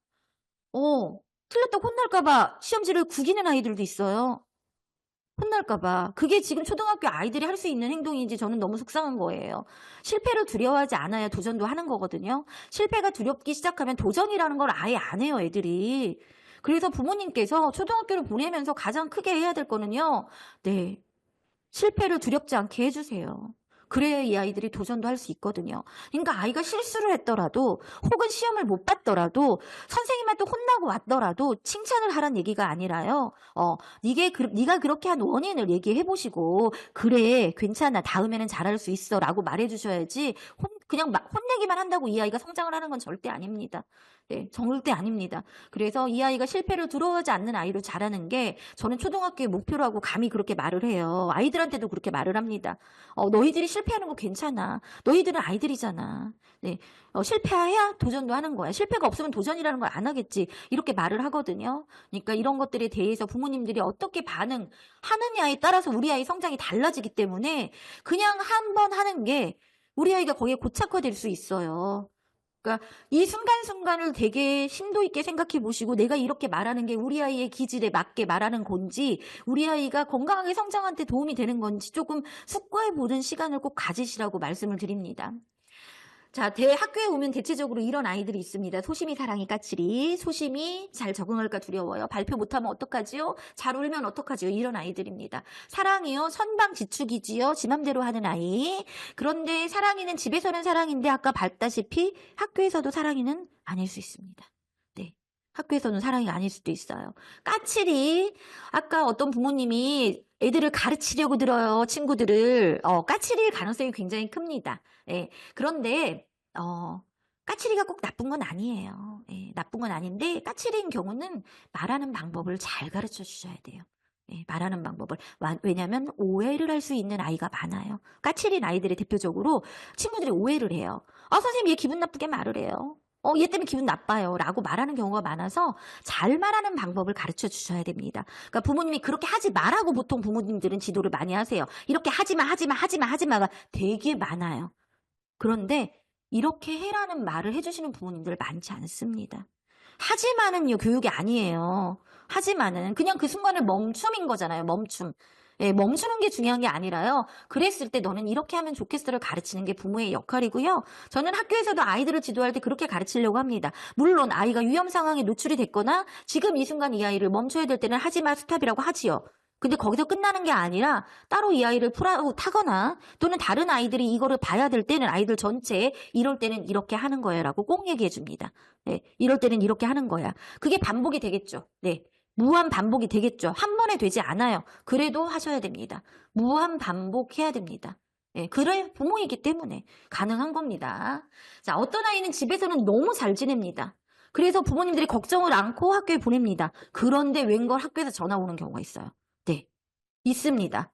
틀렸다고 혼날까봐 시험지를 구기는 아이들도 있어요. 혼날까봐. 그게 지금 초등학교 아이들이 할 수 있는 행동인지 저는 너무 속상한 거예요. 실패를 두려워하지 않아야 도전도 하는 거거든요. 실패가 두렵기 시작하면 도전이라는 걸 아예 안 해요, 애들이. 그래서 부모님께서 초등학교를 보내면서 가장 크게 해야 될 거는요. 네. 실패를 두렵지 않게 해주세요. 그래야 이 아이들이 도전도 할 수 있거든요. 그러니까 아이가 실수를 했더라도 혹은 시험을 못 봤더라도 선생님한테 혼나고 왔더라도 칭찬을 하란 얘기가 아니라요. 네가 그렇게 한 원인을 얘기해 보시고 그래 괜찮아 다음에는 잘할 수 있어 라고 말해 주셔야지 그냥 혼내기만 한다고 이 아이가 성장을 하는 건 절대 아닙니다. 네, 절대 아닙니다. 그래서 이 아이가 실패를 두려워하지 않는 아이로 자라는 게 저는 초등학교의 목표로 하고 감히 그렇게 말을 해요. 아이들한테도 그렇게 말을 합니다. 너희들이 실패하는 거 괜찮아. 너희들은 아이들이잖아. 네, 실패해야 도전도 하는 거야. 실패가 없으면 도전이라는 걸 안 하겠지. 이렇게 말을 하거든요. 그러니까 이런 것들에 대해서 부모님들이 어떻게 반응하느냐에 따라서 우리 아이 성장이 달라지기 때문에 그냥 한 번 하는 게 우리 아이가 거기에 고착화될 수 있어요. 그러니까 이 순간순간을 되게 심도 있게 생각해 보시고 내가 이렇게 말하는 게 우리 아이의 기질에 맞게 말하는 건지 우리 아이가 건강하게 성장하는 데 도움이 되는 건지 조금 숙고해 보는 시간을 꼭 가지시라고 말씀을 드립니다. 자, 학교에 오면 대체적으로 이런 아이들이 있습니다. 소심이 사랑이 까칠이, 소심이 잘 적응할까 두려워요. 발표 못하면 어떡하지요? 잘 울면 어떡하지요? 이런 아이들입니다. 사랑이요, 선방지축이지요. 지 맘대로 하는 아이. 그런데 사랑이는 집에서는 사랑인데 아까 봤다시피 학교에서도 사랑이는 아닐 수 있습니다. 네, 학교에서는 사랑이 아닐 수도 있어요. 까칠이, 아까 어떤 부모님이 애들을 가르치려고 들어요. 친구들을. 까칠이일 가능성이 굉장히 큽니다. 예. 그런데 까칠이가 꼭 나쁜 건 아니에요. 예, 나쁜 건 아닌데 까칠이인 경우는 말하는 방법을 잘 가르쳐 주셔야 돼요. 예, 말하는 방법을. 왜냐하면 오해를 할 수 있는 아이가 많아요. 까칠인 아이들의 대표적으로 친구들이 오해를 해요. 선생님 얘 기분 나쁘게 말을 해요. 얘 때문에 기분 나빠요. 라고 말하는 경우가 많아서 잘 말하는 방법을 가르쳐 주셔야 됩니다. 그러니까 부모님이 그렇게 하지 말라고 보통 부모님들은 지도를 많이 하세요. 이렇게 하지마가 되게 많아요. 그런데 이렇게 해라는 말을 해주시는 부모님들 많지 않습니다. 하지만은요, 교육이 아니에요. 하지만은 그냥 그 순간을 멈춤인 거잖아요. 멈춤. 예, 멈추는 게 중요한 게 아니라요. 그랬을 때 너는 이렇게 하면 좋겠어를 가르치는 게 부모의 역할이고요. 저는 학교에서도 아이들을 지도할 때 그렇게 가르치려고 합니다. 물론 아이가 위험 상황에 노출이 됐거나 지금 이 순간 이 아이를 멈춰야 될 때는 하지마 스탑이라고 하지요. 근데 거기서 끝나는 게 아니라 따로 이 아이를 타거나 또는 다른 아이들이 이거를 봐야 될 때는 아이들 전체 이럴 때는 이렇게 하는 거야라고 꼭 얘기해 줍니다. 네, 이럴 때는 이렇게 하는 거야. 그게 반복이 되겠죠. 네. 무한 반복이 되겠죠. 한 번에 되지 않아요. 그래도 하셔야 됩니다. 무한 반복해야 됩니다. 예, 그래 부모이기 때문에 가능한 겁니다. 자, 어떤 아이는 집에서는 너무 잘 지냅니다. 그래서 부모님들이 걱정을 않고 학교에 보냅니다. 그런데 웬걸 학교에서 전화 오는 경우가 있어요. 네, 있습니다.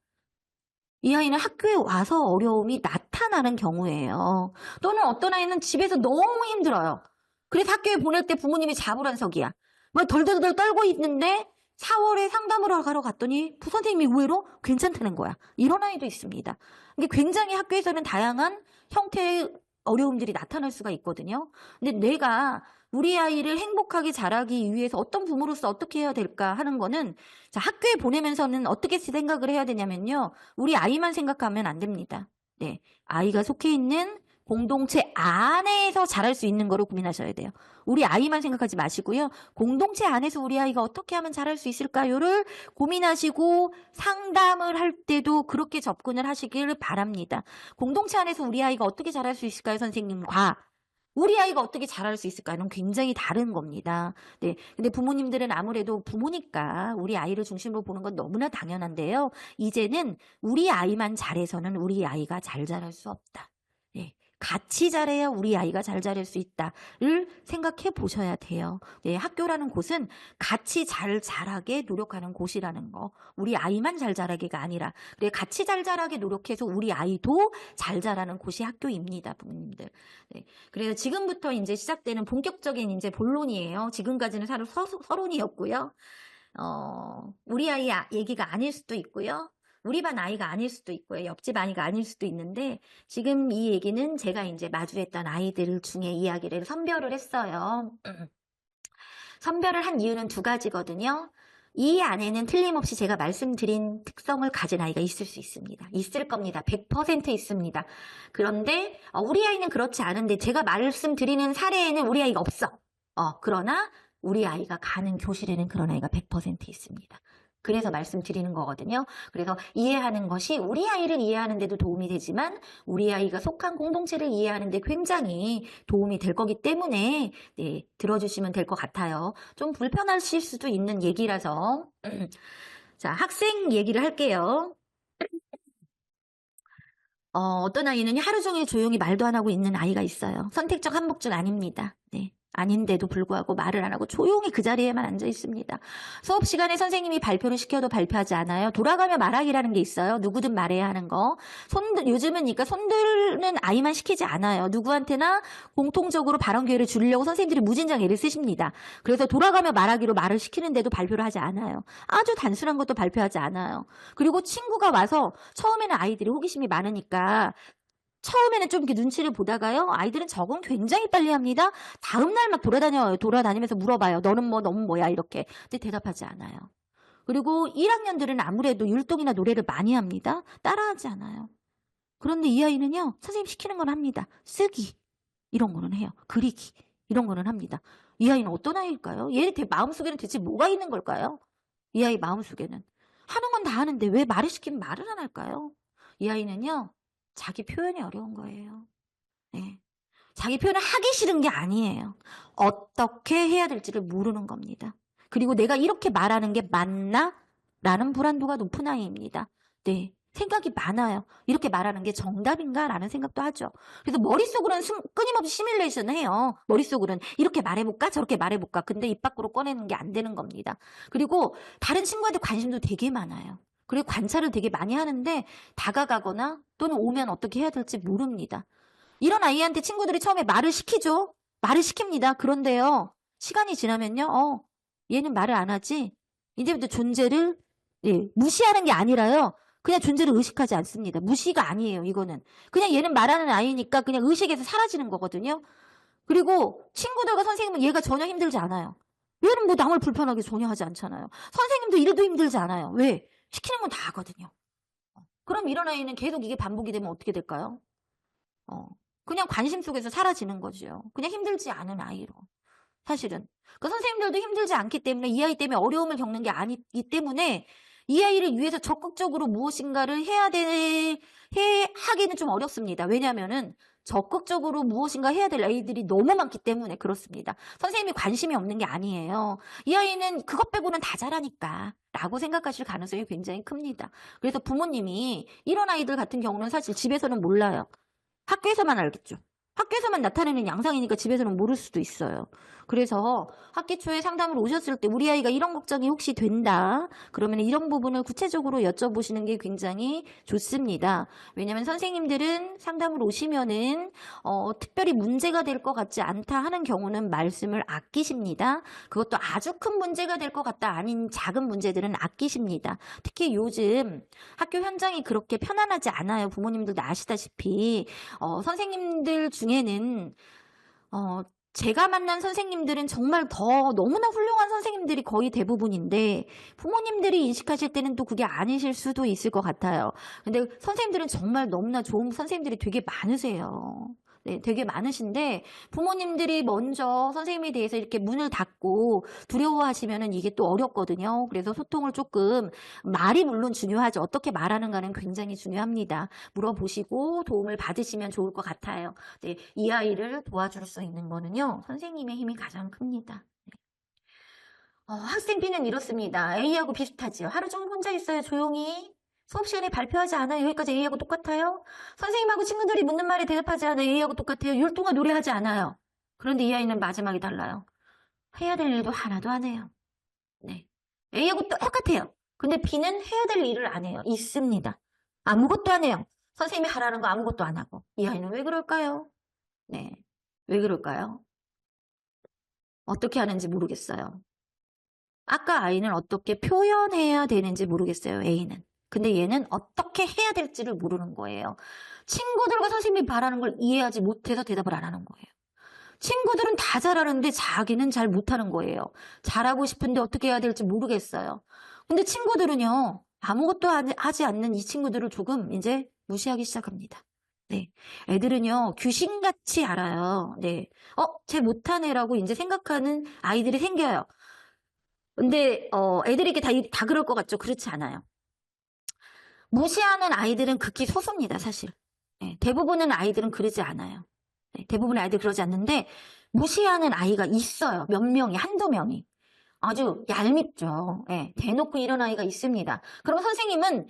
이 아이는 학교에 와서 어려움이 나타나는 경우예요. 또는 어떤 아이는 집에서 너무 힘들어요. 그래서 학교에 보낼 때 부모님이 자불안석이야. 막 덜덜덜 떨고 있는데 4월에 상담을 하러 갔더니 부선생님이 의외로 괜찮다는 거야. 이런 아이도 있습니다. 이게 굉장히 학교에서는 다양한 형태의 어려움들이 나타날 수가 있거든요. 근데 내가 우리 아이를 행복하게 자라기 위해서 어떤 부모로서 어떻게 해야 될까 하는 거는 자, 학교에 보내면서는 어떻게 생각을 해야 되냐면요. 우리 아이만 생각하면 안 됩니다. 네, 아이가 속해 있는 공동체 안에서 자랄 수 있는 거로 고민하셔야 돼요. 우리 아이만 생각하지 마시고요. 공동체 안에서 우리 아이가 어떻게 하면 자랄 수 있을까요를 고민하시고 상담을 할 때도 그렇게 접근을 하시기를 바랍니다. 공동체 안에서 우리 아이가 어떻게 자랄 수 있을까요, 선생님과 우리 아이가 어떻게 자랄 수 있을까는 굉장히 다른 겁니다. 네. 근데 부모님들은 아무래도 부모니까 우리 아이를 중심으로 보는 건 너무나 당연한데요. 이제는 우리 아이만 잘해서는 우리 아이가 잘 자랄 수 없다. 네. 같이 잘해야 우리 아이가 잘 자랄 수 있다를 생각해 보셔야 돼요. 네, 학교라는 곳은 같이 잘 자라게 노력하는 곳이라는 거. 우리 아이만 잘 자라게가 아니라 그래 같이 잘 자라게 노력해서 우리 아이도 잘 자라는 곳이 학교입니다, 부모님들. 네, 그래서 지금부터 이제 시작되는 본격적인 이제 본론이에요. 지금까지는 서론이었고요. 우리 아이 얘기가 아닐 수도 있고요. 우리 반 아이가 아닐 수도 있고요. 옆집 아이가 아닐 수도 있는데 지금 이 얘기는 제가 이제 마주했던 아이들 중에 이야기를 선별을 했어요. 선별을 한 이유는 두 가지거든요. 이 안에는 틀림없이 제가 말씀드린 특성을 가진 아이가 있을 수 있습니다. 있을 겁니다. 100% 있습니다. 그런데 우리 아이는 그렇지 않은데 제가 말씀드리는 사례에는 우리 아이가 없어. 그러나 우리 아이가 가는 교실에는 그런 아이가 100% 있습니다. 그래서 말씀드리는 거거든요. 그래서 이해하는 것이 우리 아이를 이해하는 데도 도움이 되지만 우리 아이가 속한 공동체를 이해하는 데 굉장히 도움이 될 거기 때문에 네, 들어주시면 될 것 같아요. 좀 불편하실 수도 있는 얘기라서 자, 학생 얘기를 할게요. 어떤 아이는 하루 종일 조용히 말도 안 하고 있는 아이가 있어요. 선택적 한복줄 아닙니다. 네. 아닌데도 불구하고 말을 안 하고 조용히 그 자리에만 앉아 있습니다. 수업 시간에 선생님이 발표를 시켜도 발표하지 않아요. 돌아가며 말하기라는 게 있어요. 누구든 말해야 하는 거. 요즘은 그러니까 손들는 아이만 시키지 않아요. 누구한테나 공통적으로 발언 기회를 주려고 선생님들이 무진장 애를 쓰십니다. 그래서 돌아가며 말하기로 말을 시키는데도 발표를 하지 않아요. 아주 단순한 것도 발표하지 않아요. 그리고 친구가 와서 처음에는 아이들이 호기심이 많으니까 처음에는 좀 이렇게 눈치를 보다가요. 아이들은 적응 굉장히 빨리 합니다. 다음날 막 돌아다니면서 물어봐요. 너는 뭐야 이렇게. 근데 대답하지 않아요. 그리고 1학년들은 아무래도 율동이나 노래를 많이 합니다. 따라하지 않아요. 그런데 이 아이는요. 선생님 시키는 건 합니다. 쓰기 이런 거는 해요. 그리기 이런 거는 합니다. 이 아이는 어떤 아이일까요? 얘 마음속에는 대체 뭐가 있는 걸까요? 이 아이 마음속에는. 하는 건 다 하는데 왜 말을 시키면 말을 안 할까요? 이 아이는요. 자기 표현이 어려운 거예요. 네. 자기 표현을 하기 싫은 게 아니에요. 어떻게 해야 될지를 모르는 겁니다. 그리고 내가 이렇게 말하는 게 맞나? 라는 불안도가 높은 아이입니다. 네. 생각이 많아요. 이렇게 말하는 게 정답인가? 라는 생각도 하죠. 그래서 머릿속으로는 끊임없이 시뮬레이션을 해요. 머릿속으로는 이렇게 말해볼까? 저렇게 말해볼까? 근데 입 밖으로 꺼내는 게 안 되는 겁니다. 그리고 다른 친구한테 관심도 되게 많아요. 그리고 관찰을 되게 많이 하는데 다가가거나 또는 오면 어떻게 해야 될지 모릅니다. 이런 아이한테 친구들이 처음에 말을 시키죠. 말을 시킵니다. 그런데요. 시간이 지나면요. 얘는 말을 안 하지. 이제부터 존재를 무시하는 게 아니라요. 그냥 존재를 의식하지 않습니다. 무시가 아니에요, 이거는. 그냥 얘는 말하는 아이니까 그냥 의식에서 사라지는 거거든요. 그리고 친구들과 선생님은 얘가 전혀 힘들지 않아요. 얘는 뭐 남을 불편하게 전혀 하지 않잖아요. 선생님도 이래도 힘들지 않아요. 왜? 시키는 건 다 하거든요. 그럼 이런 아이는 계속 이게 반복이 되면 어떻게 될까요? 그냥 관심 속에서 사라지는 거죠. 그냥 힘들지 않은 아이로. 사실은. 그 선생님들도 힘들지 않기 때문에 이 아이 때문에 어려움을 겪는 게 아니기 때문에 이 아이를 위해서 적극적으로 무엇인가를 하기는 좀 어렵습니다. 왜냐하면은 적극적으로 무엇인가 해야 될 아이들이 너무 많기 때문에 그렇습니다. 선생님이 관심이 없는 게 아니에요. 이 아이는 그것 빼고는 다 잘하니까 라고 생각하실 가능성이 굉장히 큽니다. 그래서 부모님이 이런 아이들 같은 경우는 사실 집에서는 몰라요. 학교에서만 알겠죠. 학교에서만 나타내는 양상이니까 집에서는 모를 수도 있어요. 그래서 학기 초에 상담을 오셨을 때 우리 아이가 이런 걱정이 혹시 된다. 그러면 이런 부분을 구체적으로 여쭤보시는 게 굉장히 좋습니다. 왜냐하면 선생님들은 상담을 오시면은 특별히 문제가 될 것 같지 않다 하는 경우는 말씀을 아끼십니다. 그것도 아주 큰 문제가 될 것 같다 아닌 작은 문제들은 아끼십니다. 특히 요즘 학교 현장이 그렇게 편안하지 않아요. 부모님들도 아시다시피 선생님들 중에는 제가 만난 선생님들은 정말 더 너무나 훌륭한 선생님들이 거의 대부분인데 부모님들이 인식하실 때는 또 그게 아니실 수도 있을 것 같아요. 근데 선생님들은 정말 너무나 좋은 선생님들이 되게 많으세요. 네, 되게 많으신데 부모님들이 먼저 선생님에 대해서 이렇게 문을 닫고 두려워하시면은 이게 또 어렵거든요. 그래서 소통을 조금 말이 물론 중요하죠. 어떻게 말하는가는 굉장히 중요합니다. 물어보시고 도움을 받으시면 좋을 것 같아요. 네, 이 아이를 도와줄 수 있는 거는요. 선생님의 힘이 가장 큽니다. 학생 B는 이렇습니다. A하고 비슷하지요. 하루 종일 혼자 있어요. 조용히. 수업 시간에 발표하지 않아요. 여기까지 A하고 똑같아요. 선생님하고 친구들이 묻는 말에 대답하지 않아요. A하고 똑같아요. 율동화 노래하지 않아요. 그런데 이 아이는 마지막이 달라요. 해야 될 일도 하나도 안 해요. 네. A하고 똑같아요. 근데 B는 해야 될 일을 안 해요. 있습니다. 아무것도 안 해요. 선생님이 하라는 거 아무것도 안 하고. 이 아이는 왜 그럴까요? 네. 왜 그럴까요? 어떻게 하는지 모르겠어요. 아까 아이는 어떻게 표현해야 되는지 모르겠어요. A는. 근데 얘는 어떻게 해야 될지를 모르는 거예요. 친구들과 선생님이 바라는 걸 이해하지 못해서 대답을 안 하는 거예요. 친구들은 다 잘하는데 자기는 잘 못하는 거예요. 잘하고 싶은데 어떻게 해야 될지 모르겠어요. 근데 친구들은요. 아무것도 하지 않는 이 친구들을 조금 이제 무시하기 시작합니다. 네. 애들은요. 귀신같이 알아요. 네. 쟤 못하네라고 이제 생각하는 아이들이 생겨요. 근데 애들이 이렇게 다 그럴 것 같죠? 그렇지 않아요. 무시하는 아이들은 극히 소수입니다, 사실. 네, 대부분의 아이들은 그러지 않아요. 네, 대부분의 아이들은 그러지 않는데 무시하는 아이가 있어요. 몇 명이, 한두 명이. 아주 얄밉죠. 네, 대놓고 이런 아이가 있습니다. 그럼 선생님은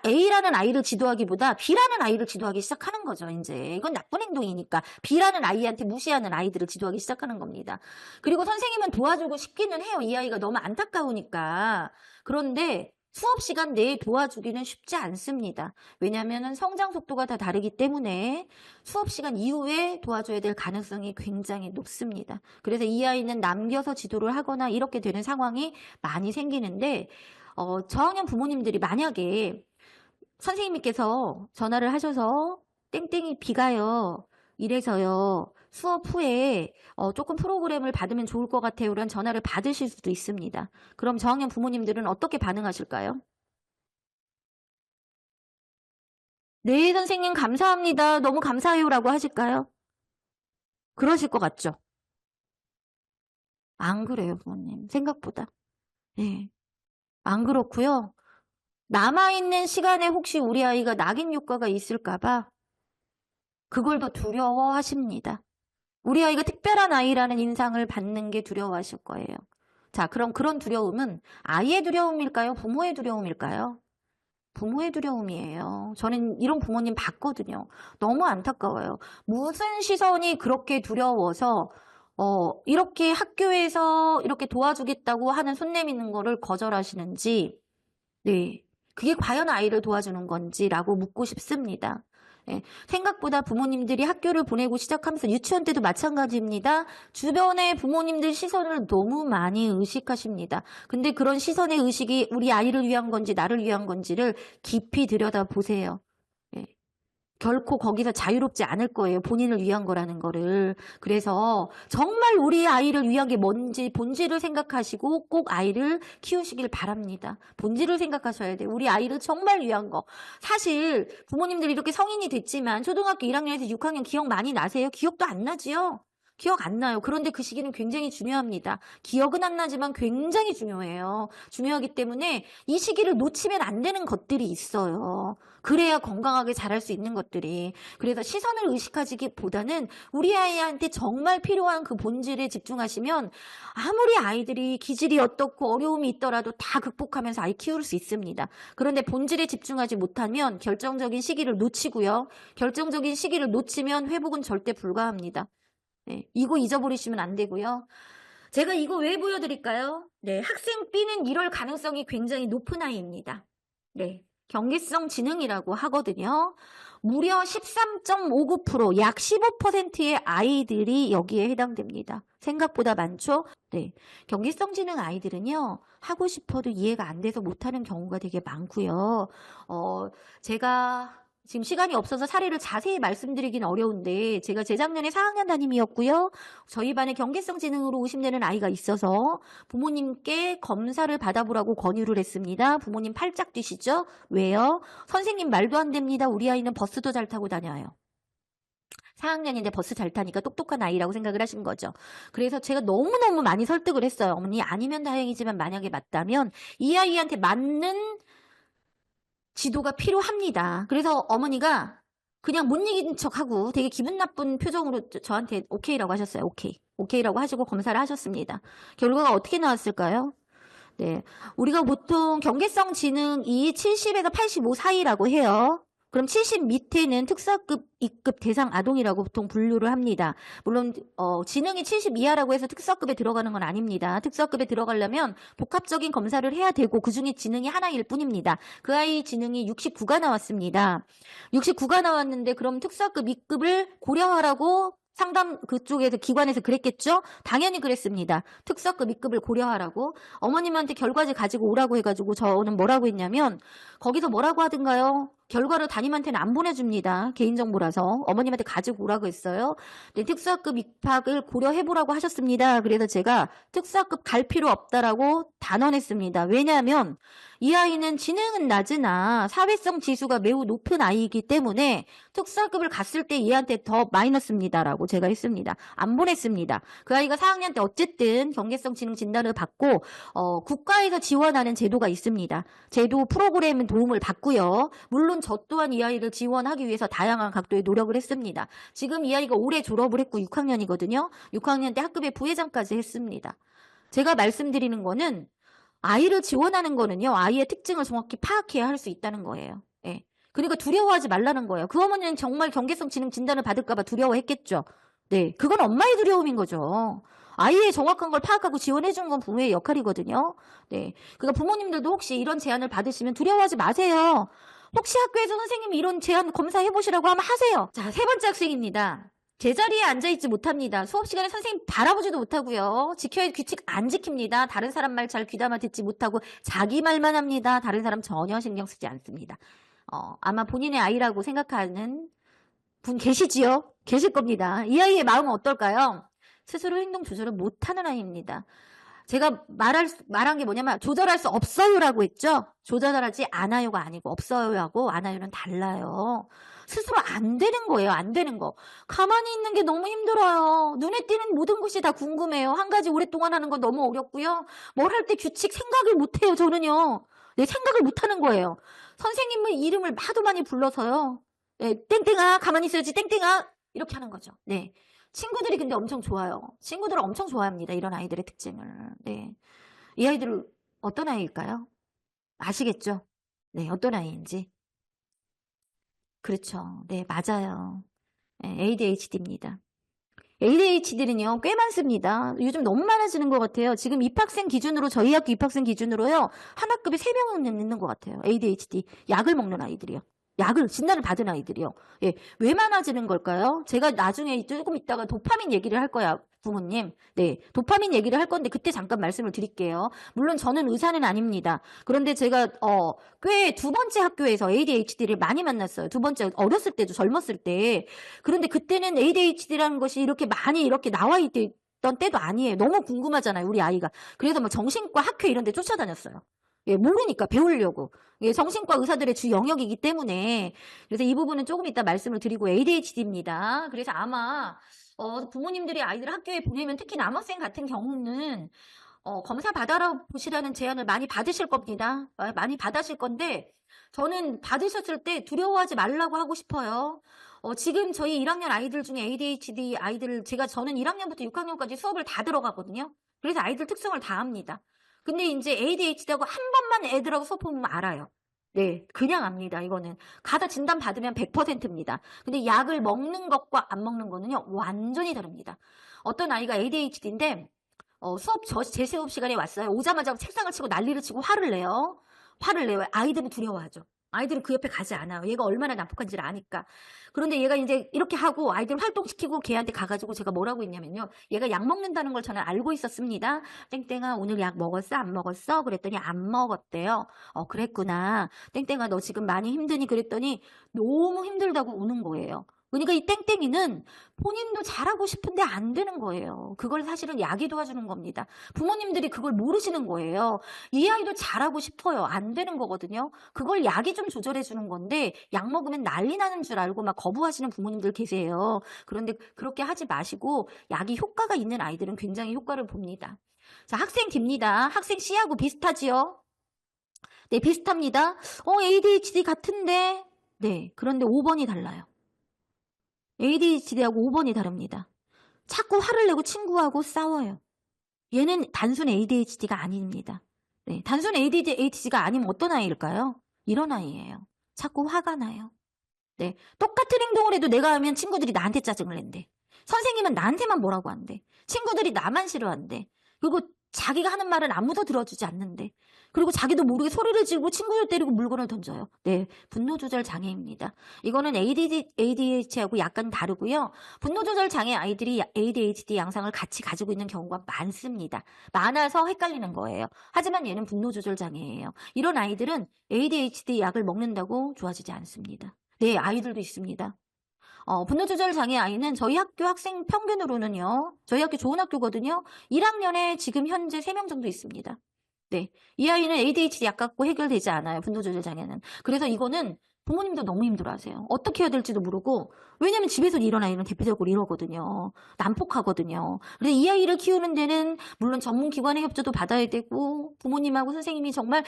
A라는 아이를 지도하기보다 B라는 아이를 지도하기 시작하는 거죠, 이제. 이건 나쁜 행동이니까. B라는 아이한테 무시하는 아이들을 지도하기 시작하는 겁니다. 그리고 선생님은 도와주고 싶기는 해요. 이 아이가 너무 안타까우니까. 그런데 수업 시간 내에 도와주기는 쉽지 않습니다. 왜냐하면 성장 속도가 다 다르기 때문에 수업 시간 이후에 도와줘야 될 가능성이 굉장히 높습니다. 그래서 이 아이는 남겨서 지도를 하거나 이렇게 되는 상황이 많이 생기는데 저학년 부모님들이 만약에 선생님께서 전화를 하셔서 땡땡이 B가요. 이래서요. 수업 후에 조금 프로그램을 받으면 좋을 것 같아요. 이런 전화를 받으실 수도 있습니다. 그럼 저학년 부모님들은 어떻게 반응하실까요? 네, 선생님 감사합니다. 너무 감사해요라고 하실까요? 그러실 것 같죠? 안 그래요, 부모님. 생각보다. 네. 안 그렇고요. 남아있는 시간에 혹시 우리 아이가 낙인 효과가 있을까봐 그걸 더 두려워하십니다. 우리 아이가 특별한 아이라는 인상을 받는 게 두려워하실 거예요. 자, 그럼 그런 두려움은 아이의 두려움일까요? 부모의 두려움일까요? 부모의 두려움이에요. 저는 이런 부모님 봤거든요. 너무 안타까워요. 무슨 시선이 그렇게 두려워서 이렇게 학교에서 이렇게 도와주겠다고 하는 손 내미는 거를 거절하시는지, 네, 그게 과연 아이를 도와주는 건지라고 묻고 싶습니다. 생각보다 부모님들이 학교를 보내고 시작하면서 유치원 때도 마찬가지입니다. 주변의 부모님들 시선을 너무 많이 의식하십니다. 근데 그런 시선의 의식이 우리 아이를 위한 건지 나를 위한 건지를 깊이 들여다보세요. 결코 거기서 자유롭지 않을 거예요. 본인을 위한 거라는 거를. 그래서 정말 우리 아이를 위한 게 뭔지 본질을 생각하시고 꼭 아이를 키우시길 바랍니다. 본질을 생각하셔야 돼요. 우리 아이를 정말 위한 거. 사실 부모님들이 이렇게 성인이 됐지만 초등학교 1학년에서 6학년 기억 많이 나세요? 기억도 안 나지요? 기억 안 나요. 그런데 그 시기는 굉장히 중요합니다. 기억은 안 나지만 굉장히 중요해요. 중요하기 때문에 이 시기를 놓치면 안 되는 것들이 있어요. 그래야 건강하게 자랄 수 있는 것들이. 그래서 시선을 의식하기보다는 우리 아이한테 정말 필요한 그 본질에 집중하시면 아무리 아이들이 기질이 어떻고 어려움이 있더라도 다 극복하면서 아이 키울 수 있습니다. 그런데 본질에 집중하지 못하면 결정적인 시기를 놓치고요. 결정적인 시기를 놓치면 회복은 절대 불가합니다. 이거 잊어버리시면 안 되고요. 제가 이거 왜 보여드릴까요? 학생 B는 이럴 가능성이 굉장히 높은 아이입니다. 경계성 지능이라고 하거든요. 무려 13.59%, 약 15%의 아이들이 여기에 해당됩니다. 생각보다 많죠? 경계성 지능 아이들은요, 하고 싶어도 이해가 안 돼서 못하는 경우가 되게 많고요. 제가 지금 시간이 없어서 사례를 자세히 말씀드리긴 어려운데 제가 재작년에 4학년 담임이었고요. 저희 반에 경계성 지능으로 의심되는 아이가 있어서 부모님께 검사를 받아보라고 권유를 했습니다. 부모님 팔짝 뛰시죠? 왜요? 선생님 말도 안 됩니다. 우리 아이는 버스도 잘 타고 다녀요. 4학년인데 버스 잘 타니까 똑똑한 아이라고 생각을 하신 거죠. 그래서 제가 너무너무 많이 설득을 했어요. 어머니 아니면 다행이지만 만약에 맞다면 이 아이한테 맞는 지도가 필요합니다. 그래서 어머니가 그냥 못 이긴 척하고 되게 기분 나쁜 표정으로 저한테 오케이라고 하셨어요. 오케이라고 하시고 검사를 하셨습니다. 결과가 어떻게 나왔을까요? 우리가 보통 경계성 지능이 70에서 85 사이라고 해요. 그럼 70 밑에는 특사급, 2급 대상 아동이라고 보통 분류를 합니다. 물론 지능이 70 이하라고 해서 특사급에 들어가는 건 아닙니다. 특사급에 들어가려면 복합적인 검사를 해야 되고 그중에 지능이 하나일 뿐입니다. 그 아이 지능이 69가 나왔습니다. 69가 나왔는데 그럼 특사급 2급을 고려하라고 상담 그쪽에서 기관에서 그랬겠죠? 당연히 그랬습니다. 특사급 2급을 고려하라고. 어머님한테 결과지 가지고 오라고 해가지고 저는 뭐라고 했냐면 거기서 뭐라고 하든가요? 결과를 담임한테는 안 보내줍니다. 개인정보라서. 어머님한테 가지고 오라고 했어요. 특사급 입학을 고려해보라고 하셨습니다. 그래서 제가 특사급 갈 필요 없다라고 단언했습니다. 왜냐하면 이 아이는 지능은 낮으나 사회성 지수가 매우 높은 아이이기 때문에 특사급을 갔을 때 얘한테 더 마이너스입니다라고 제가 했습니다. 안 보냈습니다. 그 아이가 4학년 때 어쨌든 경계성 지능 진단을 받고 국가에서 지원하는 제도가 있습니다. 제도 프로그램은 도움을 받고요. 물론 저 또한 이 아이를 지원하기 위해서 다양한 각도의 노력을 했습니다. 지금 이 아이가 올해 졸업을 했고 6학년이거든요. 6학년 때 학급의 부회장까지 했습니다. 제가 말씀드리는 거는 아이를 지원하는 거는요. 아이의 특징을 정확히 파악해야 할 수 있다는 거예요. 그러니까 두려워하지 말라는 거예요. 그 어머니는 정말 경계성 지능 진단을 받을까 봐 두려워했겠죠. 그건 엄마의 두려움인 거죠. 아이의 정확한 걸 파악하고 지원해 주는 건 부모의 역할이거든요. 그러니까 부모님들도 혹시 이런 제안을 받으시면 두려워하지 마세요. 혹시 학교에서 선생님이 이런 제안 검사해보시라고 하면 하세요. 자, 3번째 학생입니다. 제자리에 앉아있지 못합니다. 수업 시간에 선생님 바라보지도 못하고요. 지켜야 할 규칙 안 지킵니다. 다른 사람 말 잘 귀담아 듣지 못하고 자기 말만 합니다. 다른 사람 전혀 신경 쓰지 않습니다. 아마 본인의 아이라고 생각하는 분 계시지요? 계실 겁니다. 이 아이의 마음은 어떨까요? 스스로 행동 조절을 못하는 아이입니다. 제가 말한 게 뭐냐면 조절할 수 없어요라고 했죠. 조절하지 않아요가 아니고 없어요하고 않아요는 달라요. 스스로 안 되는 거예요. 안 되는 거. 가만히 있는 게 너무 힘들어요. 눈에 띄는 모든 것이 다 궁금해요. 한 가지 오랫동안 하는 건 너무 어렵고요. 뭘 할 때 규칙 생각을 못해요. 저는요. 생각을 못하는 거예요. 선생님의 이름을 하도 많이 불러서요. 땡땡아 가만히 있어야지 땡땡아 이렇게 하는 거죠. 친구들이 근데 엄청 좋아요. 친구들은 엄청 좋아합니다. 이런 아이들의 특징을. 이 아이들 어떤 아이일까요? 아시겠죠? 어떤 아이인지. 그렇죠. 맞아요. ADHD입니다. ADHD는요, 꽤 많습니다. 요즘 너무 많아지는 것 같아요. 지금 입학생 기준으로, 저희 학교 입학생 기준으로요, 한 학급에 3명은 있는 것 같아요. ADHD. 약을 먹는 아이들이요. 약을, 진단을 받은 아이들이요. 예, 왜 많아지는 걸까요? 제가 나중에 조금 있다가 도파민 얘기를 할 거야, 부모님. 네, 도파민 얘기를 할 건데 그때 잠깐 말씀을 드릴게요. 물론 저는 의사는 아닙니다. 그런데 제가 꽤 두 번째 학교에서 ADHD를 많이 만났어요. 두 번째 어렸을 때도 젊었을 때. 그런데 그때는 ADHD라는 것이 이렇게 많이 이렇게 나와 있던 때도 아니에요. 너무 궁금하잖아요, 우리 아이가. 그래서 뭐 정신과 학회 이런 데 쫓아다녔어요. 예, 모르니까 배우려고. 예, 정신과 의사들의 주 영역이기 때문에. 그래서 이 부분은 조금 이따 말씀을 드리고 ADHD입니다. 그래서 아마 부모님들이 아이들 학교에 보내면 특히 남학생 같은 경우는 검사 받아라 보시라는 제안을 많이 받으실 겁니다. 많이 받으실 건데 저는 받으셨을 때 두려워하지 말라고 하고 싶어요. 지금 저희 1학년 아이들 중에 ADHD 아이들 저는 1학년부터 6학년까지 수업을 다 들어가거든요. 그래서 아이들 특성을 다 압니다. 근데 이제 ADHD하고 한 번만 애들하고 수업 보면 알아요. 네, 그냥 압니다. 이거는 가다 진단 받으면 100%입니다. 근데 약을 먹는 것과 안 먹는 거는요 완전히 다릅니다. 어떤 아이가 ADHD인데 제 수업 시간에 왔어요. 오자마자 책상을 치고 난리를 치고 화를 내요. 아이들은 두려워하죠. 아이들은 그 옆에 가지 않아요. 얘가 얼마나 난폭한지를 아니까. 그런데 얘가 이제 이렇게 하고 아이들 활동시키고 걔한테 가가지고 제가 뭐라고 했냐면요. 얘가 약 먹는다는 걸 저는 알고 있었습니다. 땡땡아 오늘 약 먹었어? 안 먹었어? 그랬더니 안 먹었대요. 그랬구나. 땡땡아 너 지금 많이 힘드니? 그랬더니 너무 힘들다고 우는 거예요. 그러니까 이 땡땡이는 본인도 잘하고 싶은데 안 되는 거예요. 그걸 사실은 약이 도와주는 겁니다. 부모님들이 그걸 모르시는 거예요. 이 아이도 잘하고 싶어요. 안 되는 거거든요. 그걸 약이 좀 조절해 주는 건데 약 먹으면 난리 나는 줄 알고 막 거부하시는 부모님들 계세요. 그런데 그렇게 하지 마시고 약이 효과가 있는 아이들은 굉장히 효과를 봅니다. 자, 학생 D입니다. 학생 C하고 비슷하지요? 네, 비슷합니다. ADHD 같은데. 네, 그런데 5번이 달라요. ADHD하고 5번이 다릅니다. 자꾸 화를 내고 친구하고 싸워요. 얘는 단순 ADHD가 아닙니다. 네, 단순 ADHD가 아니면 어떤 아이일까요? 이런 아이예요. 자꾸 화가 나요. 네, 똑같은 행동을 해도 내가 하면 친구들이 나한테 짜증을 낸대. 선생님은 나한테만 뭐라고 한대. 친구들이 나만 싫어한대. 그리고 자기가 하는 말은 아무도 들어주지 않는데. 그리고 자기도 모르게 소리를 지르고 친구를 때리고 물건을 던져요. 네, 분노조절 장애입니다. 이거는 ADHD하고 약간 다르고요. 분노조절 장애 아이들이 ADHD 양상을 같이 가지고 있는 경우가 많습니다. 많아서 헷갈리는 거예요. 하지만 얘는 분노조절 장애예요. 이런 아이들은 ADHD 약을 먹는다고 좋아지지 않습니다. 네, 아이들도 있습니다. 분노조절 장애 아이는 저희 학교 학생 평균으로는요. 저희 학교 좋은 학교거든요. 1학년에 지금 현재 3명 정도 있습니다. 네, 이 아이는 ADHD 약 갖고 해결되지 않아요. 분노조절 장애는. 그래서 이거는 부모님도 너무 힘들어하세요. 어떻게 해야 될지도 모르고. 왜냐면 집에서 이런 아이는 대표적으로 이러거든요. 난폭하거든요. 그래서 이 아이를 키우는 데는 물론 전문기관의 협조도 받아야 되고 부모님하고 선생님이 정말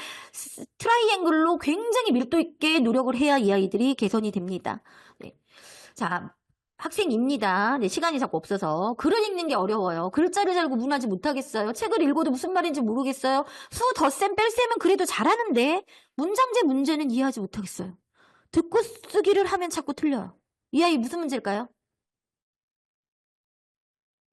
트라이앵글로 굉장히 밀도 있게 노력을 해야 이 아이들이 개선이 됩니다. 네. 자, 학생입니다. 네, 시간이 자꾸 없어서. 글을 읽는 게 어려워요. 글자를 잘 구분하지 못하겠어요. 책을 읽어도 무슨 말인지 모르겠어요. 수, 덧셈, 뺄셈은 그래도 잘하는데 문장제 문제는 이해하지 못하겠어요. 듣고 쓰기를 하면 자꾸 틀려요. 이 아이 무슨 문제일까요?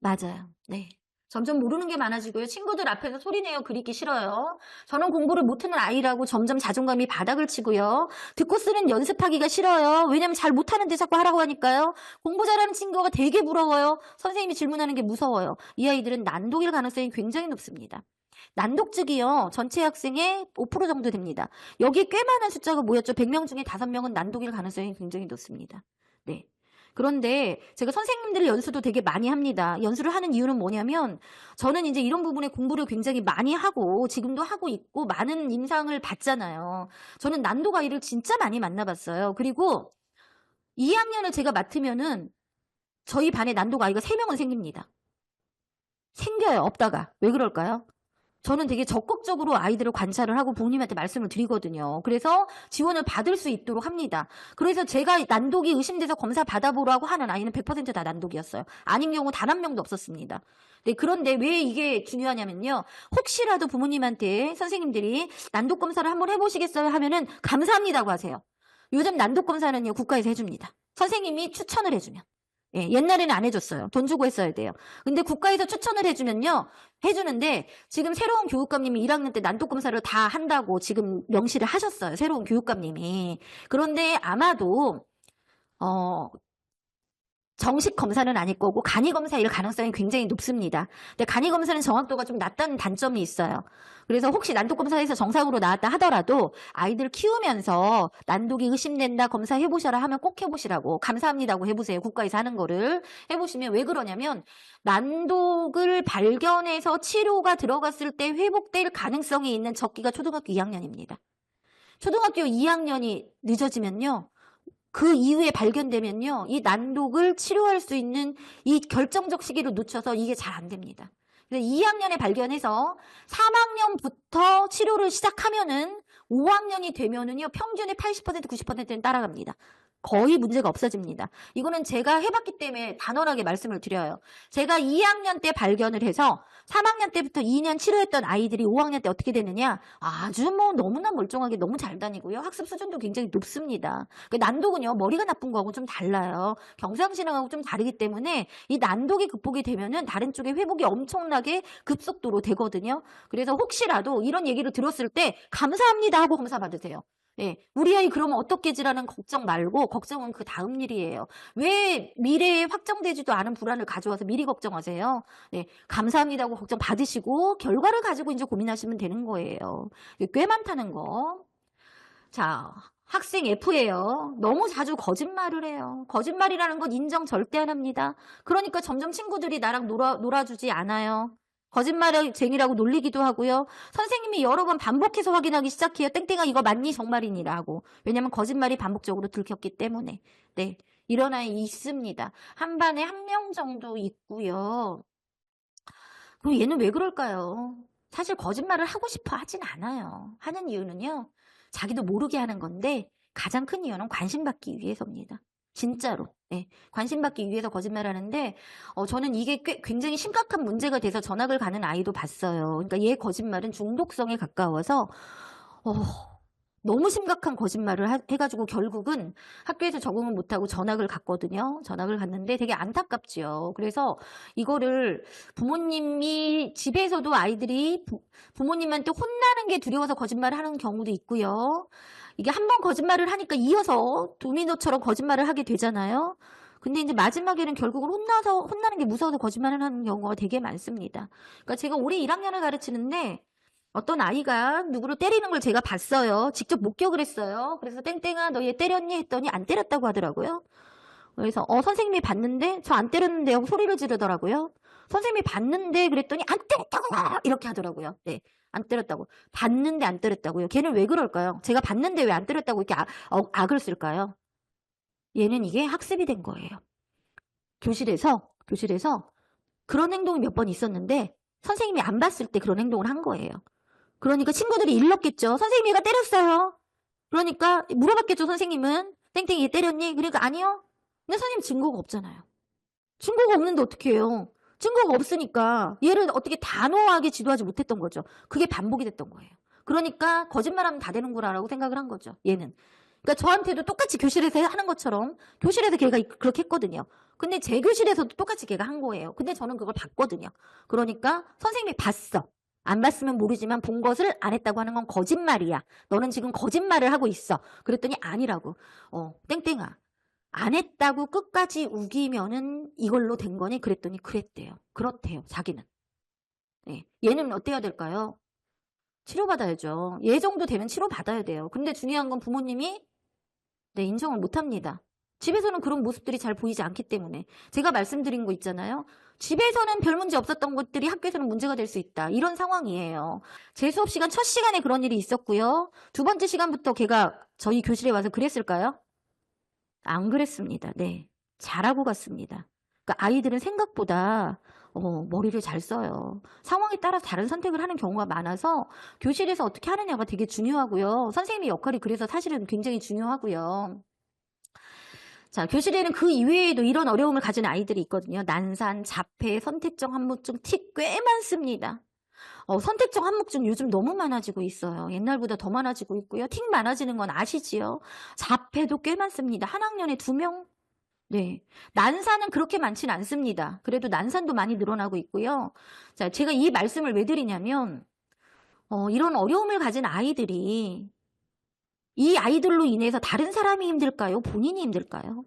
맞아요. 네. 점점 모르는 게 많아지고요. 친구들 앞에서 소리내어 그리기 싫어요. 저는 공부를 못하는 아이라고 점점 자존감이 바닥을 치고요. 듣고 쓰는 연습하기가 싫어요. 왜냐면 잘 못하는데 자꾸 하라고 하니까요. 공부 잘하는 친구가 되게 부러워요. 선생님이 질문하는 게 무서워요. 이 아이들은 난독일 가능성이 굉장히 높습니다. 난독증이요. 전체 학생의 5% 정도 됩니다. 여기 꽤 많은 숫자가 모였죠. 100명 중에 5명은 난독일 가능성이 굉장히 높습니다. 네. 그런데 제가 선생님들 연수도 되게 많이 합니다. 연수를 하는 이유는 뭐냐면 저는 이제 이런 부분에 공부를 굉장히 많이 하고 지금도 하고 있고 많은 임상을 봤잖아요. 저는 난독 아이를 진짜 많이 만나봤어요. 그리고 2학년을 제가 맡으면은 저희 반에 난독 아이가 3명은 생깁니다. 생겨요. 없다가. 왜 그럴까요? 저는 되게 적극적으로 아이들을 관찰을 하고 부모님한테 말씀을 드리거든요. 그래서 지원을 받을 수 있도록 합니다. 그래서 제가 난독이 의심돼서 검사 받아보라고 하는 아이는 100% 다 난독이었어요. 아닌 경우 단 한 명도 없었습니다. 네, 그런데 왜 이게 중요하냐면요. 혹시라도 부모님한테 선생님들이 난독 검사를 한번 해보시겠어요 하면은 감사합니다고 하세요. 요즘 난독 검사는요 국가에서 해줍니다. 선생님이 추천을 해주면. 예, 옛날에는 안 해줬어요. 돈 주고 했어야 돼요. 근데 국가에서 추천을 해주는데 지금 새로운 교육감님이 1학년 때 난독검사를 다 한다고 지금 명시를 하셨어요. 새로운 교육감님이. 그런데 아마도 정식 검사는 아닐 거고 간이 검사일 가능성이 굉장히 높습니다. 근데 간이 검사는 정확도가 좀 낮다는 단점이 있어요. 그래서 혹시 난독 검사에서 정상으로 나왔다 하더라도 아이들 키우면서 난독이 의심된다 검사해보셔라 하면 꼭 해보시라고 감사합니다고 해보세요. 국가에서 하는 거를 해보시면 왜 그러냐면 난독을 발견해서 치료가 들어갔을 때 회복될 가능성이 있는 적기가 초등학교 2학년입니다. 초등학교 2학년이 늦어지면요. 그 이후에 발견되면요. 이 난독을 치료할 수 있는 이 결정적 시기를 놓쳐서 이게 잘 안 됩니다. 그래서 2학년에 발견해서 3학년부터 치료를 시작하면은 5학년이 되면은요. 평균의 80% 90%는 따라갑니다. 거의 문제가 없어집니다. 이거는 제가 해봤기 때문에 단언하게 말씀을 드려요. 제가 2학년 때 발견을 해서 3학년 때부터 2년 치료했던 아이들이 5학년 때 어떻게 되느냐? 아주 뭐 너무나 멀쩡하게 너무 잘 다니고요. 학습 수준도 굉장히 높습니다. 그 난독은요. 머리가 나쁜 거하고 좀 달라요. 경상신앙하고 좀 다르기 때문에 이 난독이 극복이 되면은 다른 쪽에 회복이 엄청나게 급속도로 되거든요. 그래서 혹시라도 이런 얘기를 들었을 때 감사합니다 하고 검사 받으세요. 예, 우리 아이 그러면 어떻게지라는 걱정 말고 걱정은 그 다음 일이에요. 왜 미래에 확정되지도 않은 불안을 가져와서 미리 걱정하세요? 네, 감사합니다고 걱정 받으시고 결과를 가지고 이제 고민하시면 되는 거예요. 꽤 많다는 거. 자, 학생 F예요. 너무 자주 거짓말을 해요. 거짓말이라는 건 인정 절대 안 합니다. 그러니까 점점 친구들이 나랑 놀아주지 않아요. 거짓말쟁이라고 놀리기도 하고요. 선생님이 여러 번 반복해서 확인하기 시작해요. 땡땡아 이거 맞니? 정말이니라고. 왜냐하면 거짓말이 반복적으로 들켰기 때문에. 네, 이런 아이 있습니다. 한 반에 1명 정도 있고요. 그럼 얘는 왜 그럴까요? 사실 거짓말을 하고 싶어 하진 않아요. 하는 이유는요. 자기도 모르게 하는 건데 가장 큰 이유는 관심받기 위해서입니다. 진짜로. 네, 관심받기 위해서 거짓말하는데 저는 이게 굉장히 심각한 문제가 돼서 전학을 가는 아이도 봤어요. 그러니까 얘 거짓말은 중독성에 가까워서 너무 심각한 거짓말을 해가지고 결국은 학교에서 적응을 못하고 전학을 갔거든요. 전학을 갔는데 되게 안타깝지요. 그래서 이거를 부모님이 집에서도 아이들이 부모님한테 혼나는 게 두려워서 거짓말을 하는 경우도 있고요. 이게 한 번 거짓말을 하니까 이어서 도미노처럼 거짓말을 하게 되잖아요. 근데 이제 마지막에는 결국은 혼나는 게 무서워서 거짓말을 하는 경우가 되게 많습니다. 그러니까 제가 올해 1학년을 가르치는데 어떤 아이가 누구를 때리는 걸 제가 봤어요. 직접 목격을 했어요. 그래서 땡땡아 너 얘 때렸니? 했더니 안 때렸다고 하더라고요. 그래서 선생님이 봤는데 저 안 때렸는데 하고 소리를 지르더라고요. 선생님이 봤는데 그랬더니 안 때렸다고 이렇게 하더라고요. 네. 안 때렸다고. 봤는데 안 때렸다고요. 걔는 왜 그럴까요? 제가 봤는데 왜 안 때렸다고 이렇게 악을 쓸까요? 얘는 이게 학습이 된 거예요. 교실에서 그런 행동이 몇 번 있었는데 선생님이 안 봤을 때 그런 행동을 한 거예요. 그러니까 친구들이 일렀겠죠. 선생님이 얘가 때렸어요. 그러니까 물어봤겠죠. 선생님은 땡땡이 얘 때렸니? 그러니까 아니요. 근데 선생님 증거가 없잖아요. 증거가 없는데 어떻게 해요? 증거가 없으니까 얘를 어떻게 단호하게 지도하지 못했던 거죠. 그게 반복이 됐던 거예요. 그러니까 거짓말하면 다 되는구나라고 생각을 한 거죠. 얘는. 그러니까 저한테도 똑같이 교실에서 하는 것처럼 교실에서 걔가 그렇게 했거든요. 근데 제 교실에서도 똑같이 걔가 한 거예요. 근데 저는 그걸 봤거든요. 그러니까 선생님이 봤어. 안 봤으면 모르지만 본 것을 안 했다고 하는 건 거짓말이야. 너는 지금 거짓말을 하고 있어. 그랬더니 아니라고. 땡땡아. 안 했다고 끝까지 우기면은 이걸로 된 거니? 그랬더니 그랬대요. 그렇대요. 자기는. 네. 얘는 어때야 될까요? 치료받아야죠. 얘 정도 되면 치료받아야 돼요. 근데 중요한 건 부모님이 인정을 못합니다. 집에서는 그런 모습들이 잘 보이지 않기 때문에. 제가 말씀드린 거 있잖아요. 집에서는 별 문제 없었던 것들이 학교에서는 문제가 될 수 있다. 이런 상황이에요. 제 수업 시간 첫 시간에 그런 일이 있었고요. 두 번째 시간부터 걔가 저희 교실에 와서 그랬을까요? 안 그랬습니다. 네. 잘하고 갔습니다. 그러니까 아이들은 생각보다 머리를 잘 써요. 상황에 따라서 다른 선택을 하는 경우가 많아서 교실에서 어떻게 하느냐가 되게 중요하고요. 선생님의 역할이 그래서 사실은 굉장히 중요하고요. 자, 교실에는 그 이외에도 이런 어려움을 가진 아이들이 있거든요. 난산, 자폐, 선택적 한무증, 틱 꽤 많습니다. 선택적 한무증 요즘 너무 많아지고 있어요. 옛날보다 더 많아지고 있고요. 틱 많아지는 건 아시지요? 자폐도 꽤 많습니다. 한 학년에 2명? 네. 난산은 그렇게 많지는 않습니다. 그래도 난산도 많이 늘어나고 있고요. 자, 제가 이 말씀을 왜 드리냐면, 이런 어려움을 가진 아이들이 이 아이들로 인해서 다른 사람이 힘들까요? 본인이 힘들까요?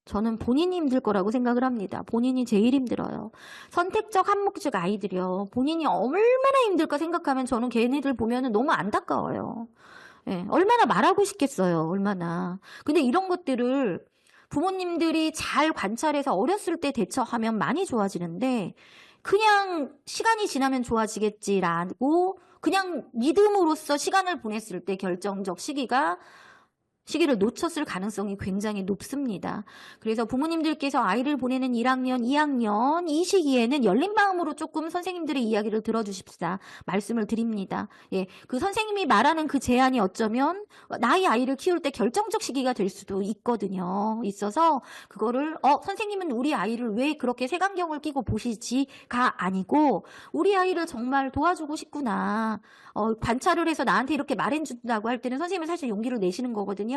저는 본인이 힘들 거라고 생각을 합니다. 본인이 제일 힘들어요. 선택적 한목적 아이들이요. 본인이 얼마나 힘들까 생각하면 저는 걔네들 보면은 너무 안타까워요. 예, 얼마나 말하고 싶겠어요. 얼마나. 근데 이런 것들을 부모님들이 잘 관찰해서 어렸을 때 대처하면 많이 좋아지는데 그냥 시간이 지나면 좋아지겠지라고 그냥 믿음으로써 시간을 보냈을 때 결정적 시기를 놓쳤을 가능성이 굉장히 높습니다. 그래서 부모님들께서 아이를 보내는 1학년, 2학년 이 시기에는 열린 마음으로 조금 선생님들의 이야기를 들어주십사 말씀을 드립니다. 예, 그 선생님이 말하는 그 제안이 어쩌면 나의 아이를 키울 때 결정적 시기가 될 수도 있거든요. 있어서 그거를 선생님은 우리 아이를 왜 그렇게 색안경을 끼고 보시지가 아니고 우리 아이를 정말 도와주고 싶구나. 관찰을 해서 나한테 이렇게 말해준다고 할 때는 선생님은 사실 용기를 내시는 거거든요.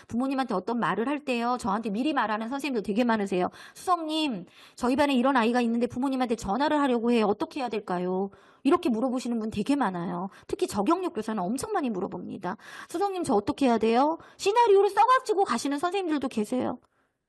부모님한테 어떤 말을 할 때요. 저한테 미리 말하는 선생님도 되게 많으세요. 수석님, 저희 반에 이런 아이가 있는데 부모님한테 전화를 하려고 해요. 어떻게 해야 될까요? 이렇게 물어보시는 분 되게 많아요. 특히 저경력 교사는 엄청 많이 물어봅니다. 수석님, 저 어떻게 해야 돼요? 시나리오를 써가지고 가시는 선생님들도 계세요.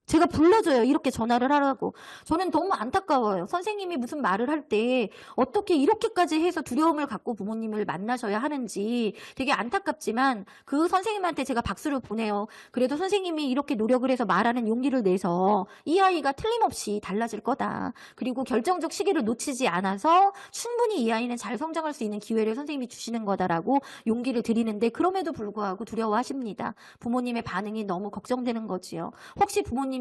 제가 불러줘요. 이렇게 전화를 하라고. 저는 너무 안타까워요. 선생님이 무슨 말을 할 때 어떻게 이렇게까지 해서 두려움을 갖고 부모님을 만나셔야 하는지 되게 안타깝지만 그 선생님한테 제가 박수를 보내요. 그래도 선생님이 이렇게 노력을 해서 말하는 용기를 내서 이 아이가 틀림없이 달라질 거다. 그리고 결정적 시기를 놓치지 않아서 충분히 이 아이는 잘 성장할 수 있는 기회를 선생님이 주시는 거다라고 용기를 드리는데 그럼에도 불구하고 두려워하십니다. 부모님의 반응이 너무 걱정되는 거지요. 혹시 부모님이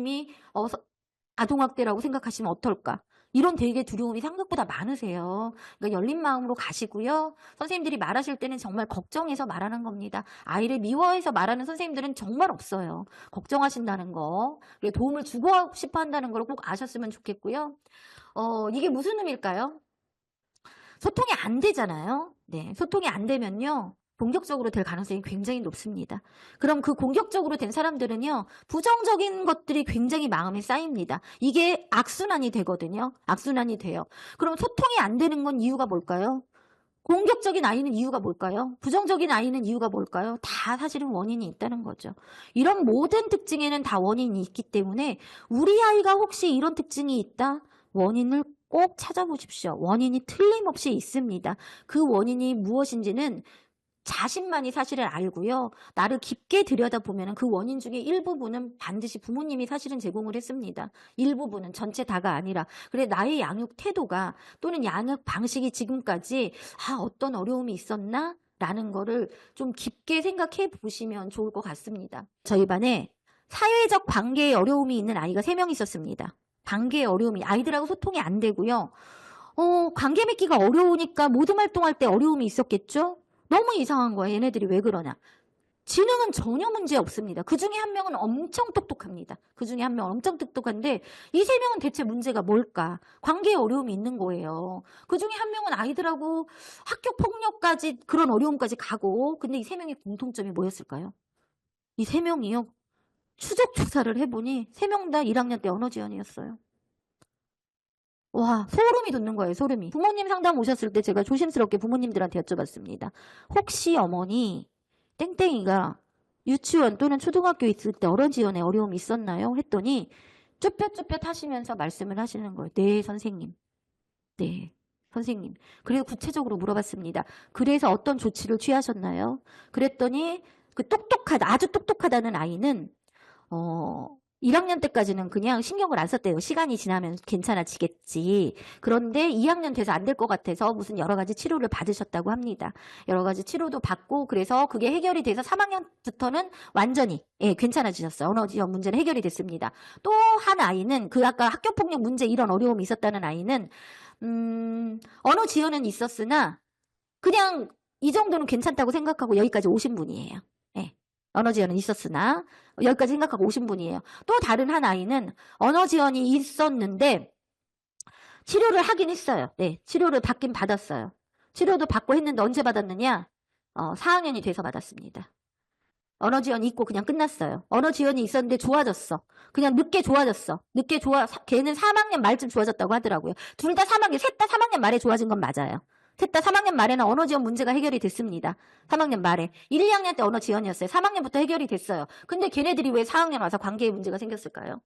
아동학대라고 생각하시면 어떨까? 이런 되게 두려움이 생각보다 많으세요. 그러니까 열린 마음으로 가시고요. 선생님들이 말하실 때는 정말 걱정해서 말하는 겁니다. 아이를 미워해서 말하는 선생님들은 정말 없어요. 걱정하신다는 거, 그리고 도움을 주고 싶어 한다는 걸 꼭 아셨으면 좋겠고요. 이게 무슨 의미일까요? 소통이 안 되잖아요. 네, 소통이 안 되면요. 공격적으로 될 가능성이 굉장히 높습니다. 그럼 그 공격적으로 된 사람들은요, 부정적인 것들이 굉장히 마음에 쌓입니다. 이게 악순환이 되거든요. 악순환이 돼요. 그럼 소통이 안 되는 건 이유가 뭘까요? 공격적인 아이는 이유가 뭘까요? 부정적인 아이는 이유가 뭘까요? 다 사실은 원인이 있다는 거죠. 이런 모든 특징에는 다 원인이 있기 때문에 우리 아이가 혹시 이런 특징이 있다? 원인을 꼭 찾아보십시오. 원인이 틀림없이 있습니다. 그 원인이 무엇인지는 자신만이 사실을 알고요. 나를 깊게 들여다보면 그 원인 중에 일부분은 반드시 부모님이 사실은 제공을 했습니다. 일부분은 전체 다가 아니라. 그래 나의 양육 태도가 또는 양육 방식이 지금까지 어떤 어려움이 있었나? 라는 거를 좀 깊게 생각해 보시면 좋을 것 같습니다. 저희 반에 사회적 관계에 어려움이 있는 아이가 3명 있었습니다. 관계에 어려움이 아이들하고 소통이 안 되고요. 관계 맺기가 어려우니까 모둠 활동할 때 어려움이 있었겠죠? 너무 이상한 거예요. 얘네들이 왜 그러냐. 지능은 전혀 문제 없습니다. 그 중에 한 명은 엄청 똑똑합니다. 그 중에 한 명은 엄청 똑똑한데 이 3명은 대체 문제가 뭘까? 관계에 어려움이 있는 거예요. 그 중에 한 명은 아이들하고 학교 폭력까지 그런 어려움까지 가고 근데 이 3명의 공통점이 뭐였을까요? 이 3명이요. 추적 조사를 해보니 3명 다 1학년 때 언어 지원이었어요. 와, 소름이 돋는 거예요, 소름이. 부모님 상담 오셨을 때 제가 조심스럽게 부모님들한테 여쭤봤습니다. 혹시 어머니, 땡땡이가 유치원 또는 초등학교 있을 때 언어 지원에 어려움이 있었나요? 했더니 쭈뼛쭈뼛 하시면서 말씀을 하시는 거예요. 네, 선생님. 네, 선생님. 그리고 구체적으로 물어봤습니다. 그래서 어떤 조치를 취하셨나요? 그랬더니 아주 똑똑하다는 아이는 1학년 때까지는 그냥 신경을 안 썼대요. 시간이 지나면 괜찮아지겠지. 그런데 2학년 돼서 안 될 것 같아서 무슨 여러 가지 치료를 받으셨다고 합니다. 여러 가지 치료도 받고 그래서 그게 해결이 돼서 3학년부터는 완전히 괜찮아지셨어요. 언어 지원 문제는 해결이 됐습니다. 또 한 아이는 아까 학교폭력 문제 이런 어려움이 있었다는 아이는 언어 지원은 있었으나 그냥 이 정도는 괜찮다고 생각하고 여기까지 오신 분이에요. 언어 지원은 있었으나 여기까지 생각하고 오신 분이에요. 또 다른 한 아이는 언어 지원이 있었는데 치료를 하긴 했어요. 네, 치료를 받긴 받았어요. 치료도 받고 했는데 언제 받았느냐? 4학년이 돼서 받았습니다. 언어 지연이 있고 그냥 끝났어요. 언어 지연이 있었는데 좋아졌어. 그냥 늦게 좋아졌어. 걔는 3학년 말쯤 좋아졌다고 하더라고요. 셋 다 3학년 말에 좋아진 건 맞아요. 셋 다 3학년 말에는 언어 지연 문제가 해결이 됐습니다. 3학년 말에. 1, 2학년 때 언어 지연이었어요. 3학년부터 해결이 됐어요. 근데 걔네들이 왜 4학년 와서 관계에 문제가 생겼을까요?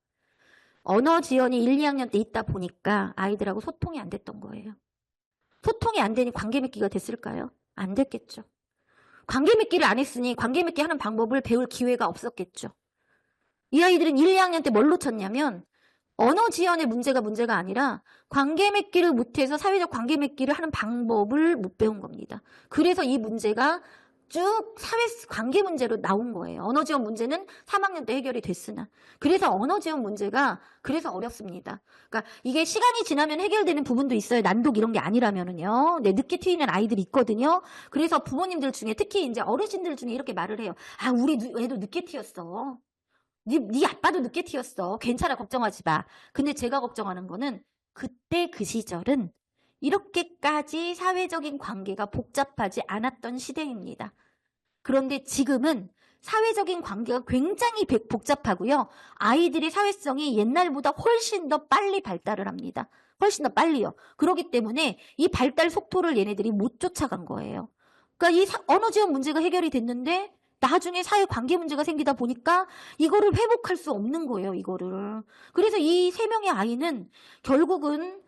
언어 지연이 1, 2학년 때 있다 보니까 아이들하고 소통이 안 됐던 거예요. 소통이 안 되니 관계 맺기가 됐을까요? 안 됐겠죠. 관계 맺기를 안 했으니 관계 맺기 하는 방법을 배울 기회가 없었겠죠. 이 아이들은 1, 2학년 때 뭘 놓쳤냐면 언어 지연의 문제가 아니라 관계 맺기를 못해서 사회적 관계 맺기를 하는 방법을 못 배운 겁니다. 그래서 이 문제가 쭉 사회 관계 문제로 나온 거예요. 언어 지연 문제는 3학년 때 해결이 됐으나. 그래서 언어 지연 문제가 그래서 어렵습니다. 그러니까 이게 시간이 지나면 해결되는 부분도 있어요. 난독 이런 게 아니라면은요. 네, 늦게 튀는 아이들이 있거든요. 그래서 부모님들 중에 특히 이제 어르신들 중에 이렇게 말을 해요. 아, 우리 애도 늦게 튀었어. 네 아빠도 늦게 튀었어. 괜찮아, 걱정하지 마. 근데 제가 걱정하는 거는 그때 그 시절은 이렇게까지 사회적인 관계가 복잡하지 않았던 시대입니다. 그런데 지금은 사회적인 관계가 굉장히 복잡하고요. 아이들의 사회성이 옛날보다 훨씬 더 빨리 발달을 합니다. 훨씬 더 빨리요. 그렇기 때문에 이 발달 속도를 얘네들이 못 쫓아간 거예요. 그러니까 이 언어 지연 문제가 해결이 됐는데 나중에 사회 관계 문제가 생기다 보니까 이거를 회복할 수 없는 거예요, 이거를. 그래서 이 3명의 아이는 결국은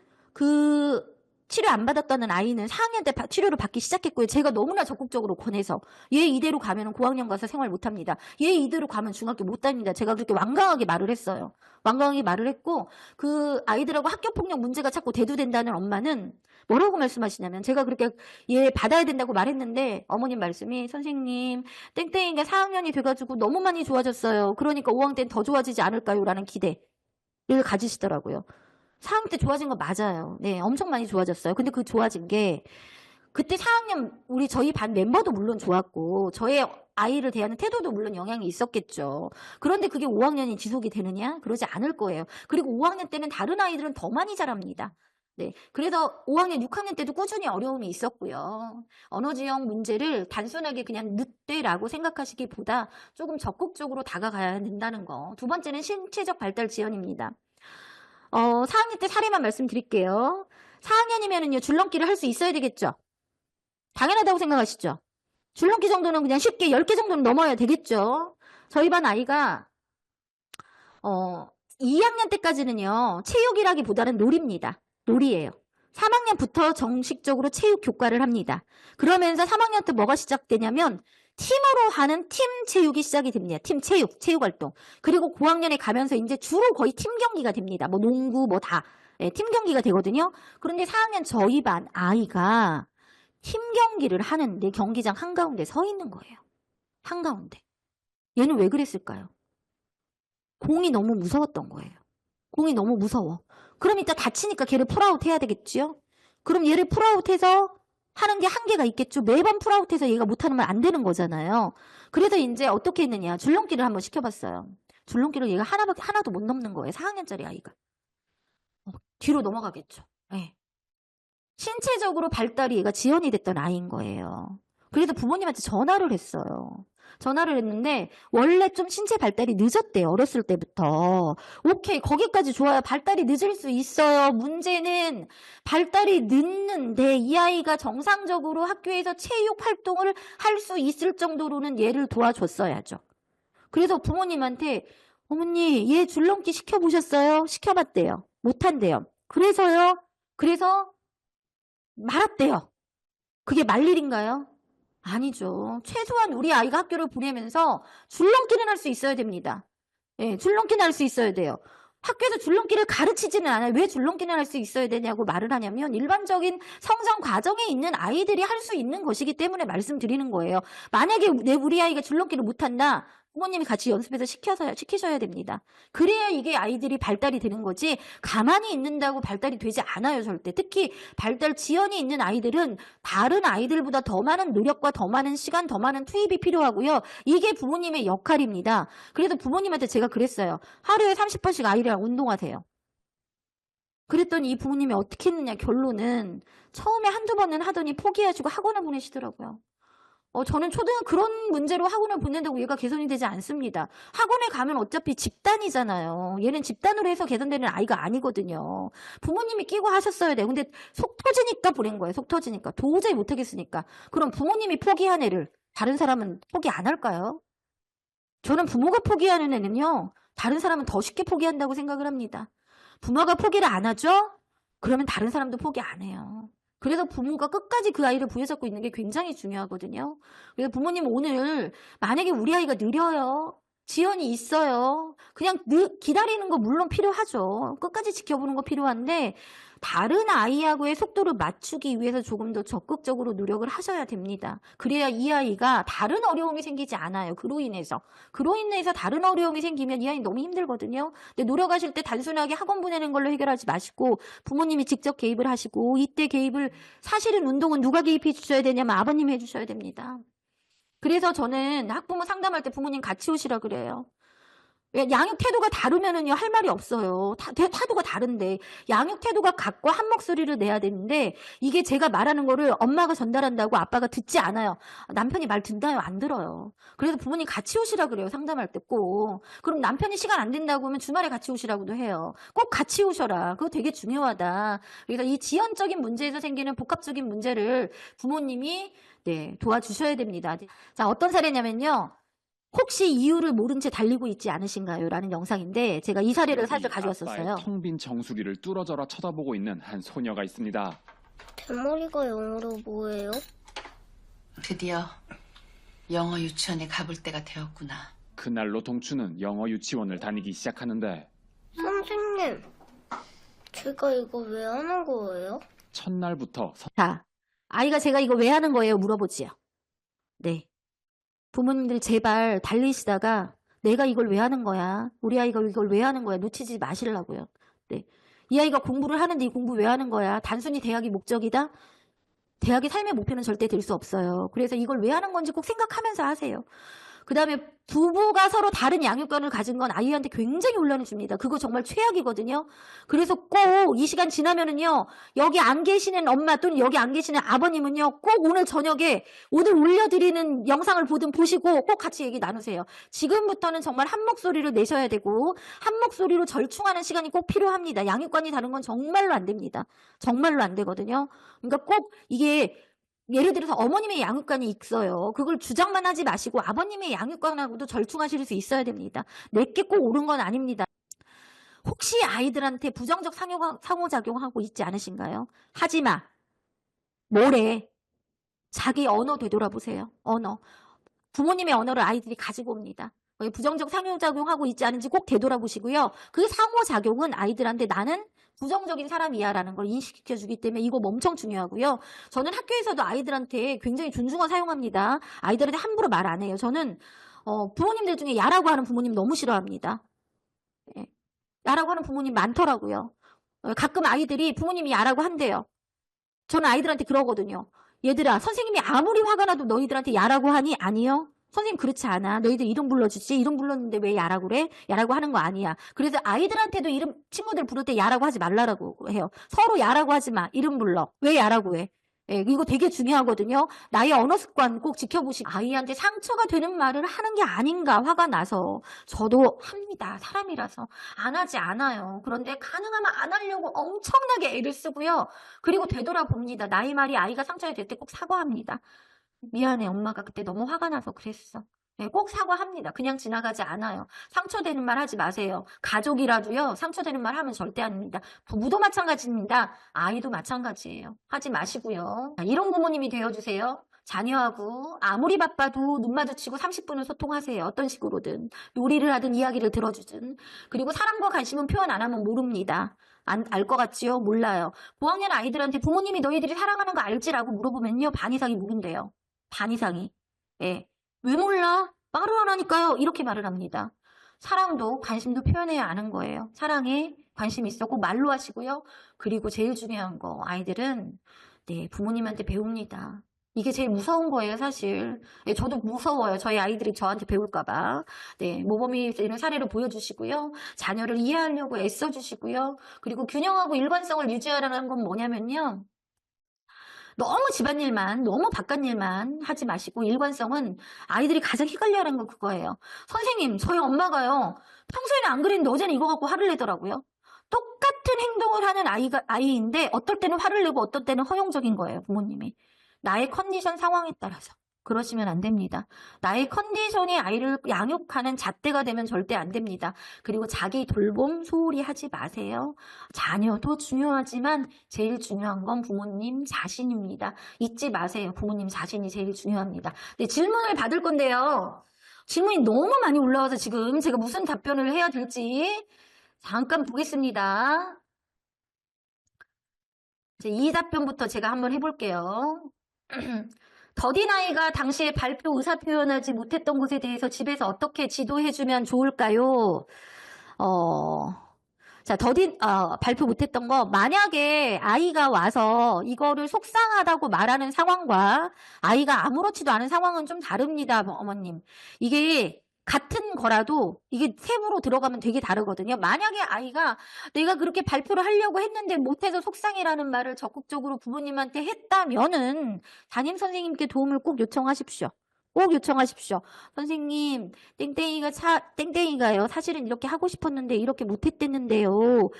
치료 안 받았다는 아이는 4학년 때 치료를 받기 시작했고요. 제가 너무나 적극적으로 권해서 얘 이대로 가면 고학년 가서 생활 못합니다. 얘 이대로 가면 중학교 못 다닙니다. 제가 그렇게 완강하게 말을 했어요. 완강하게 말을 했고 그 아이들하고 학교폭력 문제가 자꾸 대두된다는 엄마는 뭐라고 말씀하시냐면 제가 그렇게 얘 받아야 된다고 말했는데 어머님 말씀이 선생님 땡땡이가 4학년이 돼가지고 너무 많이 좋아졌어요. 그러니까 5학년 때는 더 좋아지지 않을까요? 라는 기대를 가지시더라고요. 4학년 때 좋아진 거 맞아요. 네, 엄청 많이 좋아졌어요. 근데 그 좋아진 게 그때 4학년 저희 반 멤버도 물론 좋았고 저의 아이를 대하는 태도도 물론 영향이 있었겠죠. 그런데 그게 5학년이 지속이 되느냐? 그러지 않을 거예요. 그리고 5학년 때는 다른 아이들은 더 많이 자랍니다. 네, 그래서 5학년, 6학년 때도 꾸준히 어려움이 있었고요. 언어 지연 문제를 단순하게 그냥 늦대라고 생각하시기보다 조금 적극적으로 다가가야 된다는 거. 두 번째는 신체적 발달 지연입니다. 4학년 때 사례만 말씀드릴게요. 4학년이면은요, 줄넘기를 할 수 있어야 되겠죠? 당연하다고 생각하시죠? 줄넘기 정도는 그냥 쉽게 10개 정도는 넘어야 되겠죠? 저희 반 아이가, 2학년 때까지는요, 체육이라기보다는 놀이입니다. 놀이예요. 3학년부터 정식적으로 체육 교과를 합니다. 그러면서 3학년 때 뭐가 시작되냐면, 팀으로 하는 팀 체육이 시작이 됩니다. 팀 체육 활동. 그리고 고학년에 가면서 이제 주로 거의 팀 경기가 됩니다. 뭐 농구 뭐 다. 예, 팀 경기가 되거든요. 그런데 4학년 저희 반 아이가 팀 경기를 하는데 경기장 한가운데 서 있는 거예요. 한가운데. 얘는 왜 그랬을까요? 공이 너무 무서웠던 거예요. 공이 너무 무서워. 그럼 이따 다치니까 걔를 풀아웃 해야 되겠지요? 그럼 얘를 풀아웃해서 하는 게 한계가 있겠죠. 매번 풀아웃해서 얘가 못하는 말 안 되는 거잖아요. 그래서 이제 어떻게 했느냐. 줄넘기를 한번 시켜봤어요. 줄넘기를 얘가 하나도 못 넘는 거예요. 4학년짜리 아이가. 뒤로 넘어가겠죠. 네. 신체적으로 발달이 얘가 지연이 됐던 아이인 거예요. 그래서 부모님한테 전화를 했어요. 전화를 했는데 원래 좀 신체 발달이 늦었대요. 어렸을 때부터. 오케이, 거기까지 좋아요. 발달이 늦을 수 있어요. 문제는 발달이 늦는데 이 아이가 정상적으로 학교에서 체육 활동을 할 수 있을 정도로는 얘를 도와줬어야죠. 그래서 부모님한테 어머니 얘 줄넘기 시켜보셨어요? 시켜봤대요. 못한대요. 그래서요? 그래서 말았대요. 그게 말 일인가요? 아니죠. 최소한 우리 아이가 학교를 보내면서 줄넘기는 할 수 있어야 됩니다. 예, 줄넘기는 할 수 있어야 돼요. 학교에서 줄넘기를 가르치지는 않아요. 왜 줄넘기는 할 수 있어야 되냐고 말을 하냐면 일반적인 성장 과정에 있는 아이들이 할 수 있는 것이기 때문에 말씀드리는 거예요. 만약에 우리 아이가 줄넘기를 못한다. 부모님이 같이 연습해서 시키셔야 됩니다. 그래야 이게 아이들이 발달이 되는 거지 가만히 있는다고 발달이 되지 않아요. 절대. 특히 발달 지연이 있는 아이들은 다른 아이들보다 더 많은 노력과 더 많은 시간, 더 많은 투입이 필요하고요. 이게 부모님의 역할입니다. 그래서 부모님한테 제가 그랬어요. 하루에 30번씩 아이랑 운동하세요. 그랬더니 이 부모님이 어떻게 했느냐. 결론은 처음에 한두 번은 하더니 포기하시고 학원을 보내시더라고요. 저는 그런 문제로 학원을 보낸다고 얘가 개선이 되지 않습니다. 학원에 가면 어차피 집단이잖아요. 얘는 집단으로 해서 개선되는 아이가 아니거든요. 부모님이 끼고 하셨어야 돼요. 근데 속 터지니까 보낸 거예요. 속 터지니까. 도저히 못하겠으니까. 그럼 부모님이 포기한 애를 다른 사람은 포기 안 할까요? 저는 부모가 포기하는 애는요, 다른 사람은 더 쉽게 포기한다고 생각을 합니다. 부모가 포기를 안 하죠? 그러면 다른 사람도 포기 안 해요. 그래서 부모가 끝까지 그 아이를 부여잡고 있는 게 굉장히 중요하거든요. 그래서 부모님 오늘 만약에 우리 아이가 느려요. 지연이 있어요. 그냥 기다리는 거 물론 필요하죠. 끝까지 지켜보는 거 필요한데 다른 아이하고의 속도를 맞추기 위해서 조금 더 적극적으로 노력을 하셔야 됩니다. 그래야 이 아이가 다른 어려움이 생기지 않아요. 그로 인해서 다른 어려움이 생기면 이 아이 너무 힘들거든요. 근데 노력하실 때 단순하게 학원 보내는 걸로 해결하지 마시고 부모님이 직접 개입을 하시고, 이때 개입을, 사실은 운동은 누가 개입해 주셔야 되냐면 아버님이 해주셔야 됩니다. 그래서 저는 학부모 상담할 때 부모님 같이 오시라 그래요. 양육 태도가 다르면은요, 할 말이 없어요. 태도가 다른데, 양육 태도가 같고 한 목소리를 내야 되는데, 이게 제가 말하는 거를 엄마가 전달한다고 아빠가 듣지 않아요. 남편이 말 듣나요? 안 들어요. 그래서 부모님 같이 오시라 그래요, 상담할 때 꼭. 그럼 남편이 시간 안 된다고 하면 주말에 같이 오시라고도 해요. 꼭 같이 오셔라. 그거 되게 중요하다. 그래서 이 지연적인 문제에서 생기는 복합적인 문제를 부모님이 도와주셔야 됩니다. 자, 어떤 사례냐면요. 혹시 이유를 모른 채 달리고 있지 않으신가요? 라는 영상인데 제가 이 사례를 사실 가져왔었어요. 텅 빈 정수리를 뚫어져라 쳐다보고 있는 한 소녀가 있습니다. 대머리가 영어로 뭐예요? 드디어 영어 유치원에 가볼 때가 되었구나. 그날로 동추는 영어 유치원을 다니기 시작하는데 선생님, 제가 이거 왜 하는 거예요? 첫날부터 자, 아이가 제가 이거 왜 하는 거예요? 물어보지요. 네. 부모님들 제발 달리시다가 내가 이걸 왜 하는 거야? 우리 아이가 이걸 왜 하는 거야? 놓치지 마시려고요. 네. 이 아이가 공부를 하는데 이 공부 왜 하는 거야? 단순히 대학이 목적이다? 대학의 삶의 목표는 절대 될 수 없어요. 그래서 이걸 왜 하는 건지 꼭 생각하면서 하세요. 그 다음에 부부가 서로 다른 양육관을 가진 건 아이한테 굉장히 혼란을 줍니다. 그거 정말 최악이거든요. 그래서 꼭 이 시간 지나면은요, 여기 안 계시는 엄마 또는 여기 안 계시는 아버님은요, 꼭 오늘 저녁에 오늘 올려드리는 영상을 보든 보시고 꼭 같이 얘기 나누세요. 지금부터는 정말 한 목소리로 내셔야 되고 한 목소리로 절충하는 시간이 꼭 필요합니다. 양육관이 다른 건 정말로 안 됩니다. 정말로 안 되거든요. 그러니까 꼭 이게 예를 들어서 어머님의 양육관이 있어요. 그걸 주장만 하지 마시고 아버님의 양육관하고도 절충하실 수 있어야 됩니다. 내게 꼭 옳은 건 아닙니다. 혹시 아이들한테 부정적 상호작용하고 있지 않으신가요? 하지마. 뭐래? 자기 언어 되돌아보세요. 언어. 부모님의 언어를 아이들이 가지고 옵니다. 부정적 상호작용하고 있지 않은지 꼭 되돌아보시고요. 그 상호작용은 아이들한테 나는 부정적인 사람이야 라는 걸 인식시켜주기 때문에 이거 엄청 중요하고요. 저는 학교에서도 아이들한테 굉장히 존중어 사용합니다. 아이들한테 함부로 말 안 해요. 저는 부모님들 중에 야라고 하는 부모님 너무 싫어합니다. 예. 야라고 하는 부모님 많더라고요. 가끔 아이들이 부모님이 야라고 한대요. 저는 아이들한테 그러거든요. 얘들아, 선생님이 아무리 화가 나도 너희들한테 야라고 하니? 아니요. 선생님 그렇지 않아. 너희들 이름 불러주지. 이름 불렀는데 왜 야라고 그래? 야라고 하는 거 아니야. 그래서 아이들한테도 이름, 친구들 부를 때 야라고 하지 말라고 해요. 서로 야라고 하지 마. 이름 불러. 왜 야라고 해? 예, 이거 되게 중요하거든요. 나의 언어 습관 꼭 지켜보시고 아이한테 상처가 되는 말을 하는 게 아닌가 화가 나서. 저도 합니다. 사람이라서. 안 하지 않아요. 그런데 가능하면 안 하려고 엄청나게 애를 쓰고요. 그리고 되돌아봅니다. 나의 말이 아이가 상처가 될 때 꼭 사과합니다. 미안해, 엄마가 그때 너무 화가 나서 그랬어. 네, 꼭 사과합니다. 그냥 지나가지 않아요. 상처되는 말 하지 마세요. 가족이라도요, 상처되는 말 하면 절대 안 합니다. 부부도 마찬가지입니다. 아이도 마찬가지예요. 하지 마시고요. 이런 부모님이 되어주세요. 자녀하고 아무리 바빠도 눈 마주치고 30분은 소통하세요. 어떤 식으로든. 놀이를 하든 이야기를 들어주든. 그리고 사랑과 관심은 표현 안 하면 모릅니다. 알 것 같지요? 몰라요. 고학년 아이들한테 부모님이 너희들이 사랑하는 거 알지라고 물어보면요, 반 이상이 모른대요. 반 이상이. 예. 왜 몰라? 말을 안 하니까요. 이렇게 말을 합니다. 사랑도 관심도 표현해야 아는 거예요. 사랑에 관심 있어 꼭 말로 하시고요. 그리고 제일 중요한 거, 아이들은 부모님한테 배웁니다. 이게 제일 무서운 거예요, 사실. 예, 저도 무서워요. 저희 아이들이 저한테 배울까봐. 모범이 되는 사례를 보여주시고요. 자녀를 이해하려고 애써주시고요. 그리고 균형하고 일관성을 유지하라는 건 뭐냐면요. 너무 집안일만, 너무 바깥일만 하지 마시고 일관성은 아이들이 가장 휘갈려하는 건 그거예요. 선생님, 저희 엄마가요. 평소에는 안 그랬는데 어제는 이거 갖고 화를 내더라고요. 똑같은 행동을 하는 아이인데 어떨 때는 화를 내고 어떨 때는 허용적인 거예요, 부모님이. 나의 컨디션 상황에 따라서. 그러시면 안 됩니다. 나의 컨디션이 아이를 양육하는 잣대가 되면 절대 안 됩니다. 그리고 자기 돌봄 소홀히 하지 마세요. 자녀도 중요하지만 제일 중요한 건 부모님 자신입니다. 잊지 마세요. 부모님 자신이 제일 중요합니다. 네, 질문을 받을 건데요. 질문이 너무 많이 올라와서 지금 제가 무슨 답변을 해야 될지 잠깐 보겠습니다. 이 답변부터 제가 한번 해볼게요. 더딘아이가 당시에 발표 의사표현하지 못했던 것에 대해서 집에서 어떻게 지도해주면 좋을까요? 자, 발표 못했던 거, 만약에 아이가 와서 이거를 속상하다고 말하는 상황과 아이가 아무렇지도 않은 상황은 좀 다릅니다, 어머님. 이게 같은 거라도 이게 세부로 들어가면 되게 다르거든요. 만약에 아이가 내가 그렇게 발표를 하려고 했는데 못해서 속상해라는 말을 적극적으로 부모님한테 했다면은 담임 선생님께 도움을 꼭 요청하십시오. 꼭 요청하십시오. 선생님, 땡땡이가요. 사실은 이렇게 하고 싶었는데 이렇게 못했댔는데요.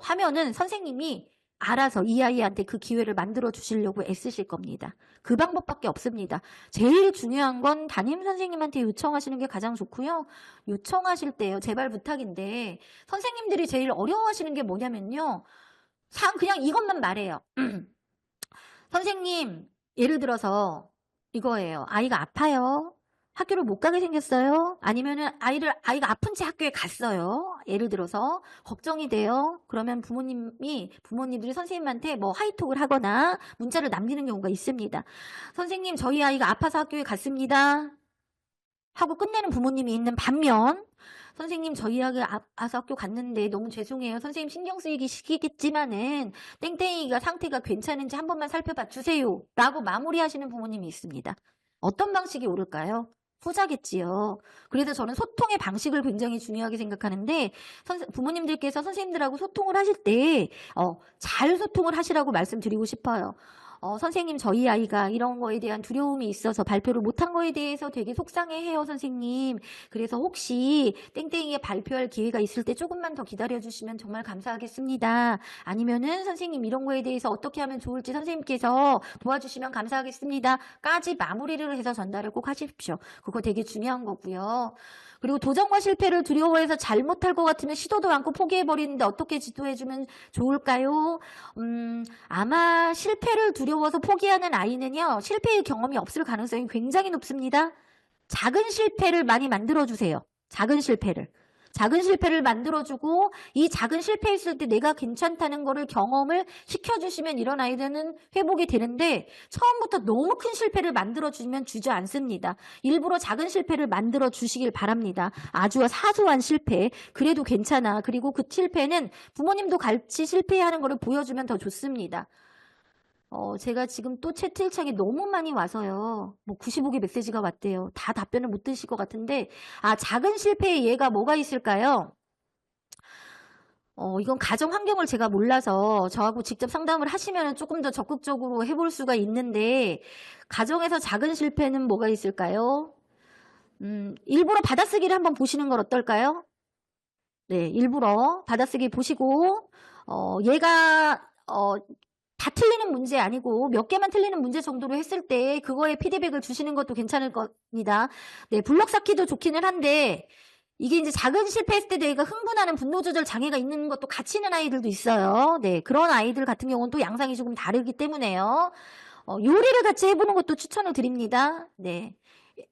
하면은 선생님이 알아서 이 아이한테 그 기회를 만들어 주시려고 애쓰실 겁니다. 그 방법밖에 없습니다. 제일 중요한 건 담임 선생님한테 요청하시는 게 가장 좋고요. 요청하실 때요. 제발 부탁인데 선생님들이 제일 어려워하시는 게 뭐냐면요. 그냥 이것만 말해요. 선생님, 예를 들어서 이거예요. 아이가 아파요. 학교를 못 가게 생겼어요. 아니면은 아이가 아픈 채 학교에 갔어요. 예를 들어서 걱정이 돼요. 그러면 부모님들이 선생님한테 뭐 하이톡을 하거나 문자를 남기는 경우가 있습니다. 선생님, 저희 아이가 아파서 학교에 갔습니다. 하고 끝내는 부모님이 있는 반면 선생님, 저희 아이가 아파서 학교 갔는데 너무 죄송해요. 선생님 신경 쓰이기 시키겠지만은 땡땡이가 상태가 괜찮은지 한 번만 살펴봐 주세요. 라고 마무리하시는 부모님이 있습니다. 어떤 방식이 옳을까요? 후자겠지요. 그래서 저는 소통의 방식을 굉장히 중요하게 생각하는데 부모님들께서 선생님들하고 소통을 하실 때 잘 소통을 하시라고 말씀드리고 싶어요. 선생님, 저희 아이가 이런 거에 대한 두려움이 있어서 발표를 못한 거에 대해서 되게 속상해해요, 선생님. 그래서 혹시 땡땡이에 발표할 기회가 있을 때 조금만 더 기다려주시면 정말 감사하겠습니다. 아니면은 선생님 이런 거에 대해서 어떻게 하면 좋을지 선생님께서 도와주시면 감사하겠습니다. 까지 마무리를 해서 전달을 꼭 하십시오. 그거 되게 중요한 거고요. 그리고 도전과 실패를 두려워해서 잘못할 것 같으면 시도도 않고 포기해버리는데 어떻게 지도해주면 좋을까요? 아마 실패를 두려워서 포기하는 아이는요, 실패의 경험이 없을 가능성이 굉장히 높습니다. 작은 실패를 많이 만들어주세요. 작은 실패를 만들어주고 이 작은 실패했을 때 내가 괜찮다는 거를 경험을 시켜주시면 이런 아이들은 회복이 되는데 처음부터 너무 큰 실패를 만들어주면 주저앉습니다. 일부러 작은 실패를 만들어주시길 바랍니다. 아주 사소한 실패, 그래도 괜찮아. 그리고 그 실패는 부모님도 같이 실패하는 거를 보여주면 더 좋습니다. 제가 지금 또 채팅창에 너무 많이 와서요. 뭐 95개 메시지가 왔대요. 다 답변을 못 드실 것 같은데, 작은 실패의 예가 뭐가 있을까요? 이건 가정 환경을 제가 몰라서 저하고 직접 상담을 하시면 조금 더 적극적으로 해볼 수가 있는데, 가정에서 작은 실패는 뭐가 있을까요? 일부러 받아쓰기를 한번 보시는 건 어떨까요? 네, 일부러 받아쓰기 보시고, 얘가, 다 틀리는 문제 아니고 몇 개만 틀리는 문제 정도로 했을 때 그거에 피드백을 주시는 것도 괜찮을 겁니다. 네, 블록 쌓기도 좋기는 한데 이게 이제 작은 실패했을 때 내가 흥분하는 분노 조절 장애가 있는 것도 같이 있는 아이들도 있어요. 네, 그런 아이들 같은 경우는 또 양상이 조금 다르기 때문에요. 요리를 같이 해보는 것도 추천을 드립니다. 네.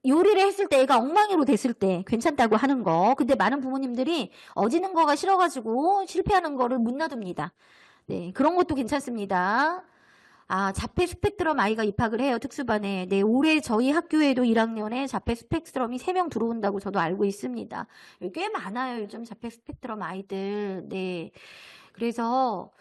요리를 했을 때 애가 엉망이로 됐을 때 괜찮다고 하는 거. 근데 많은 부모님들이 어지는 거가 싫어가지고 실패하는 거를 못 놔둡니다. 네, 그런 것도 괜찮습니다. 자폐 스펙트럼 아이가 입학을 해요, 특수반에. 네, 올해 저희 학교에도 1학년에 자폐 스펙트럼이 3명 들어온다고 저도 알고 있습니다. 꽤 많아요, 요즘 자폐 스펙트럼 아이들. 네. 그래서,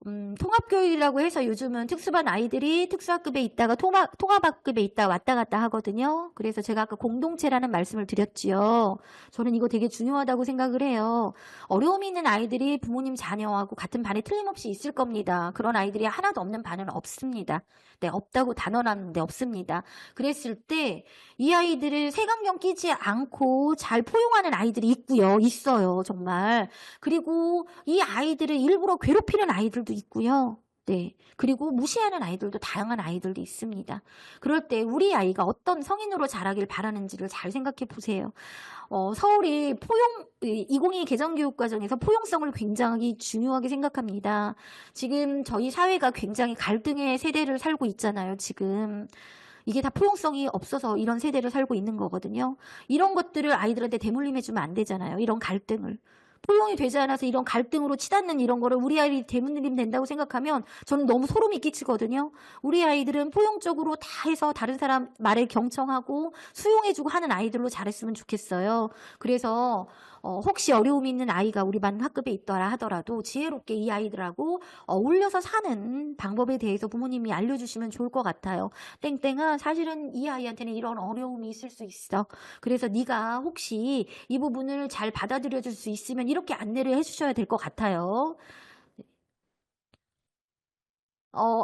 통합교육이라고 해서 요즘은 특수반 아이들이 특수학급에 있다가 통합학급에 있다 왔다 갔다 하거든요. 그래서 제가 아까 공동체라는 말씀을 드렸지요. 저는 이거 되게 중요하다고 생각을 해요. 어려움이 있는 아이들이 부모님 자녀하고 같은 반에 틀림없이 있을 겁니다. 그런 아이들이 하나도 없는 반은 없습니다. 네, 없다고 단언하는데 없습니다. 그랬을 때 이 아이들을 색안경 끼지 않고 잘 포용하는 아이들이 있어요. 정말. 그리고 이 아이들을 일부러 괴롭히는 아이들도 있고요. 네. 그리고 무시하는 아이들도 다양한 아이들도 있습니다. 그럴 때 우리 아이가 어떤 성인으로 자라길 바라는지를 잘 생각해 보세요. 서울이 2022 개정교육과정에서 포용성을 굉장히 중요하게 생각합니다. 지금 저희 사회가 굉장히 갈등의 세대를 살고 있잖아요, 지금. 이게 다 포용성이 없어서 이런 세대를 살고 있는 거거든요. 이런 것들을 아이들한테 대물림해주면 안 되잖아요. 이런 갈등을. 포용이 되지 않아서 이런 갈등으로 치닫는 이런 거를 우리 아이들이 대물림 된다고 생각하면 저는 너무 소름이 끼치거든요. 우리 아이들은 포용적으로 다 해서 다른 사람 말에 경청하고 수용해주고 하는 아이들로 자랐으면 좋겠어요. 그래서 혹시 어려움이 있는 아이가 우리 반 학급에 있더라 하더라도 지혜롭게 이 아이들하고 어울려서 사는 방법에 대해서 부모님이 알려주시면 좋을 것 같아요. 땡땡아, 사실은 이 아이한테는 이런 어려움이 있을 수 있어. 그래서 네가 혹시 이 부분을 잘 받아들여 줄 수 있으면 이렇게 안내를 해주셔야 될 것 같아요.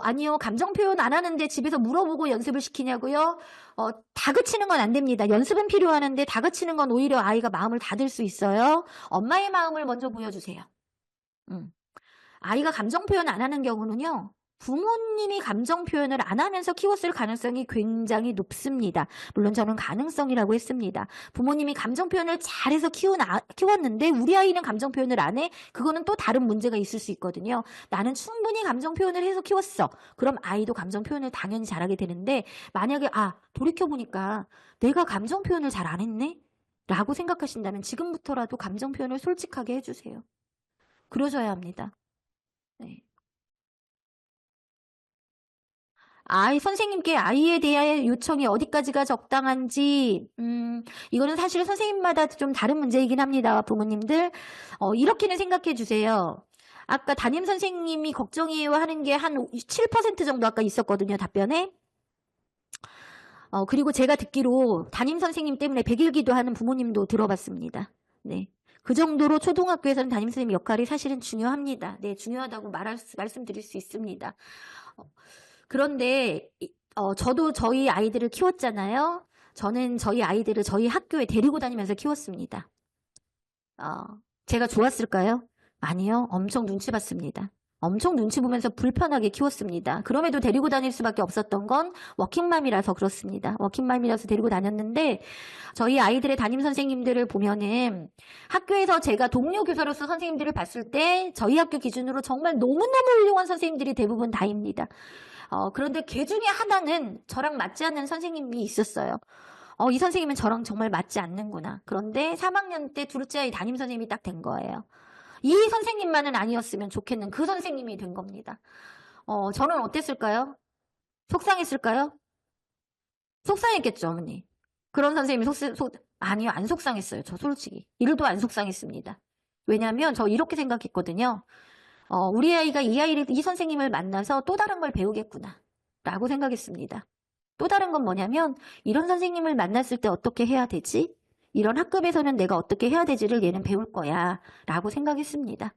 아니요. 감정 표현 안 하는데 집에서 물어보고 연습을 시키냐고요? 다그치는 건 안 됩니다. 연습은 필요하는데 다그치는 건 오히려 아이가 마음을 닫을 수 있어요. 엄마의 마음을 먼저 보여주세요. 아이가 감정 표현 안 하는 경우는요. 부모님이 감정 표현을 안 하면서 키웠을 가능성이 굉장히 높습니다. 물론 저는 가능성이라고 했습니다. 부모님이 감정 표현을 잘해서 키웠는데 우리 아이는 감정 표현을 안 해? 그거는 또 다른 문제가 있을 수 있거든요. 나는 충분히 감정 표현을 해서 키웠어. 그럼 아이도 감정 표현을 당연히 잘하게 되는데 만약에 돌이켜보니까 내가 감정 표현을 잘 안 했네? 라고 생각하신다면 지금부터라도 감정 표현을 솔직하게 해주세요. 그러셔야 합니다. 네. 선생님께 아이에 대한 요청이 어디까지가 적당한지, 이거는 사실 선생님마다 좀 다른 문제이긴 합니다, 부모님들. 이렇게는 생각해 주세요. 아까 담임 선생님이 걱정이에요 하는 게 한 7% 정도 아까 있었거든요, 답변에. 그리고 제가 듣기로 담임 선생님 때문에 100일 기도하는 부모님도 들어봤습니다. 네. 그 정도로 초등학교에서는 담임 선생님 역할이 사실은 중요합니다. 네, 중요하다고 말씀드릴 수 있습니다. 그런데 저도 저희 아이들을 키웠잖아요. 저는 저희 아이들을 저희 학교에 데리고 다니면서 키웠습니다. 제가 좋았을까요? 아니요. 엄청 눈치 봤습니다. 엄청 눈치 보면서 불편하게 키웠습니다. 그럼에도 데리고 다닐 수밖에 없었던 건 워킹맘이라서 그렇습니다. 워킹맘이라서 데리고 다녔는데 저희 아이들의 담임 선생님들을 보면은 학교에서 제가 동료 교사로서 선생님들을 봤을 때 저희 학교 기준으로 정말 너무너무 훌륭한 선생님들이 대부분 다입니다. 그런데 그 중에 하나는 저랑 맞지 않는 선생님이 있었어요. 이 선생님은 저랑 정말 맞지 않는구나. 그런데 3학년 때 둘째 아이 담임 선생님이 딱 된 거예요. 이 선생님만은 아니었으면 좋겠는 그 선생님이 된 겁니다. 저는 어땠을까요? 속상했을까요? 속상했겠죠, 어머니. 그런 선생님이 아니요, 안 속상했어요. 저 솔직히. 1도 안 속상했습니다. 왜냐하면 저 이렇게 생각했거든요. 우리 아이가 이 선생님을 만나서 또 다른 걸 배우겠구나 라고 생각했습니다. 또 다른 건 뭐냐면 이런 선생님을 만났을 때 어떻게 해야 되지? 이런 학급에서는 내가 어떻게 해야 되지를 얘는 배울 거야 라고 생각했습니다.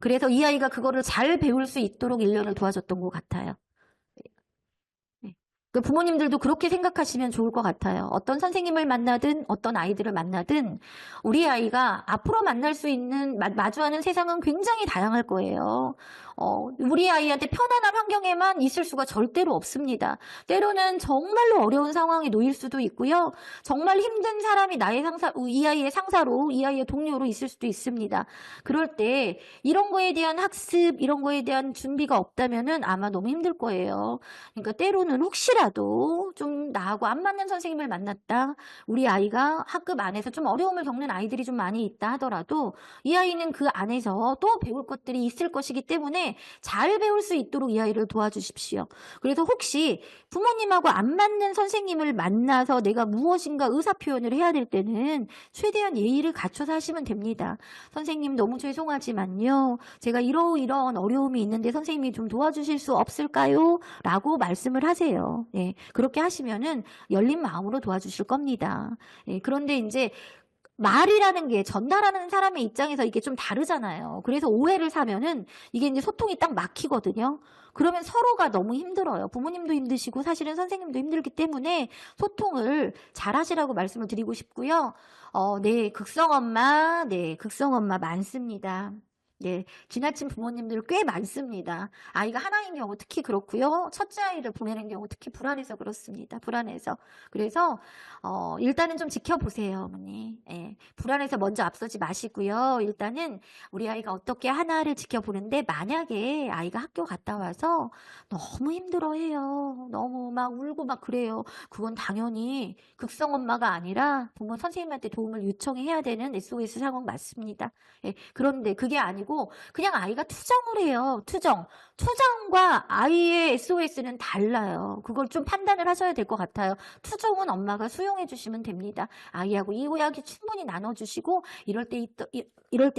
그래서 이 아이가 그거를 잘 배울 수 있도록 1년을 도와줬던 것 같아요. 그 부모님들도 그렇게 생각하시면 좋을 것 같아요. 어떤 선생님을 만나든 어떤 아이들을 만나든 우리 아이가 앞으로 만날 수 있는 마주하는 세상은 굉장히 다양할 거예요. 우리 아이한테 편안한 환경에만 있을 수가 절대로 없습니다. 때로는 정말로 어려운 상황에 놓일 수도 있고요. 정말 힘든 사람이 이 아이의 상사로, 이 아이의 동료로 있을 수도 있습니다. 그럴 때 이런 거에 대한 학습, 이런 거에 대한 준비가 없다면은 아마 너무 힘들 거예요. 그러니까 때로는 혹시라도 좀 나하고 안 맞는 선생님을 만났다. 우리 아이가 학급 안에서 좀 어려움을 겪는 아이들이 좀 많이 있다 하더라도 이 아이는 그 안에서 또 배울 것들이 있을 것이기 때문에 때문에 잘 배울 수 있도록 이 아이를 도와주십시오. 그래서 혹시 부모님하고 안 맞는 선생님을 만나서 내가 무엇인가 의사표현을 해야 될 때는 최대한 예의를 갖춰서 하시면 됩니다. 선생님 너무 죄송하지만요. 제가 이러이러한 어려움이 있는데 선생님이 좀 도와주실 수 없을까요? 라고 말씀을 하세요. 네, 그렇게 하시면은 열린 마음으로 도와주실 겁니다. 네, 그런데 이제 말이라는 게 전달하는 사람의 입장에서 이게 좀 다르잖아요. 그래서 오해를 사면은 이게 이제 소통이 딱 막히거든요. 그러면 서로가 너무 힘들어요. 부모님도 힘드시고 사실은 선생님도 힘들기 때문에 소통을 잘 하시라고 말씀을 드리고 싶고요. 네, 극성엄마, 네, 극성엄마 많습니다. 네, 지나친 부모님들 꽤 많습니다. 아이가 하나인 경우 특히 그렇고요. 첫째 아이를 보내는 경우 특히 불안해서 그렇습니다. 불안해서. 그래서 일단은 좀 지켜보세요, 어머니. 예, 불안해서 먼저 앞서지 마시고요. 일단은 우리 아이가 어떻게 하나를 지켜보는데 만약에 아이가 학교 갔다 와서 너무 힘들어해요. 너무 막 울고 막 그래요. 그건 당연히 극성 엄마가 아니라 부모 선생님한테 도움을 요청해야 되는 SOS 상황 맞습니다. 예, 그런데 그게 아니고 그냥 아이가 투정을 해요. 투정과 아이의 SOS는 달라요. 그걸 좀 판단을 하셔야 될 것 같아요. 투정은 엄마가 수용해 주시면 됩니다. 아이하고 이 이야기 충분히 나눠주시고 이럴 때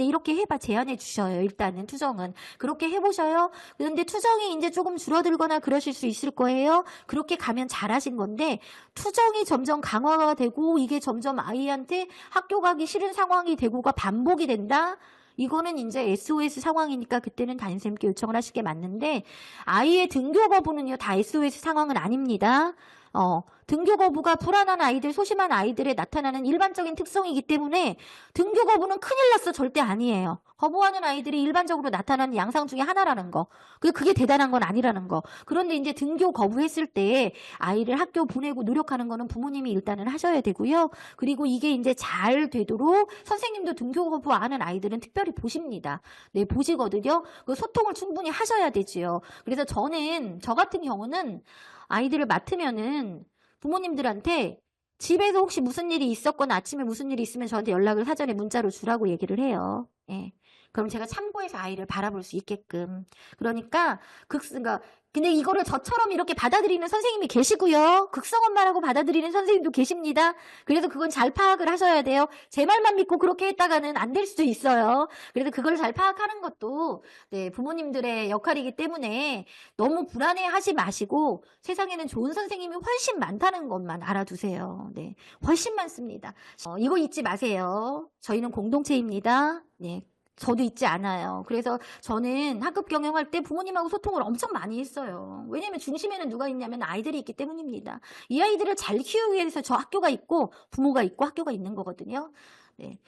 이렇게 해봐 제안해 주셔요. 일단은 투정은 그렇게 해보셔요. 그런데 투정이 이제 조금 줄어들거나 그러실 수 있을 거예요. 그렇게 가면 잘하신 건데 투정이 점점 강화가 되고 이게 점점 아이한테 학교 가기 싫은 상황이 되고가 반복이 된다. 이거는 이제 SOS 상황이니까 그때는 담임쌤께 요청을 하실 게 맞는데 아이의 등교 거부는요 다 SOS 상황은 아닙니다. 등교 거부가 불안한 아이들, 소심한 아이들에 나타나는 일반적인 특성이기 때문에 등교 거부는 큰일 났어 절대 아니에요. 거부하는 아이들이 일반적으로 나타나는 양상 중에 하나라는 거. 그게 대단한 건 아니라는 거. 그런데 이제 등교 거부했을 때 아이를 학교 보내고 노력하는 거는 부모님이 일단은 하셔야 되고요. 그리고 이게 이제 잘 되도록 선생님도 등교 거부 안 하는 아이들은 특별히 보십니다. 네, 보시거든요. 그 소통을 충분히 하셔야 되지요. 그래서 저 같은 경우는 아이들을 맡으면은 부모님들한테 집에서 혹시 무슨 일이 있었거나 아침에 무슨 일이 있으면 저한테 연락을 사전에 문자로 주라고 얘기를 해요. 예. 그럼 제가 참고해서 아이를 바라볼 수 있게끔. 그러니까 근데 이거를 저처럼 이렇게 받아들이는 선생님이 계시고요. 극성엄마라고 받아들이는 선생님도 계십니다. 그래서 그건 잘 파악을 하셔야 돼요. 제 말만 믿고 그렇게 했다가는 안 될 수도 있어요. 그래서 그걸 잘 파악하는 것도 네, 부모님들의 역할이기 때문에 너무 불안해하지 마시고 세상에는 좋은 선생님이 훨씬 많다는 것만 알아두세요. 네, 훨씬 많습니다. 이거 잊지 마세요. 저희는 공동체입니다. 네. 저도 잊지 않아요. 그래서 저는 학급 경영할 때 부모님하고 소통을 엄청 많이 했어요. 왜냐면 중심에는 누가 있냐면 아이들이 있기 때문입니다. 이 아이들을 잘 키우기 위해서 저 학교가 있고 부모가 있고 학교가 있는 거거든요. 네.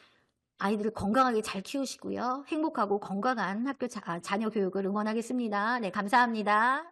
아이들을 건강하게 잘 키우시고요. 행복하고 건강한 학교 자녀 교육을 응원하겠습니다. 네, 감사합니다.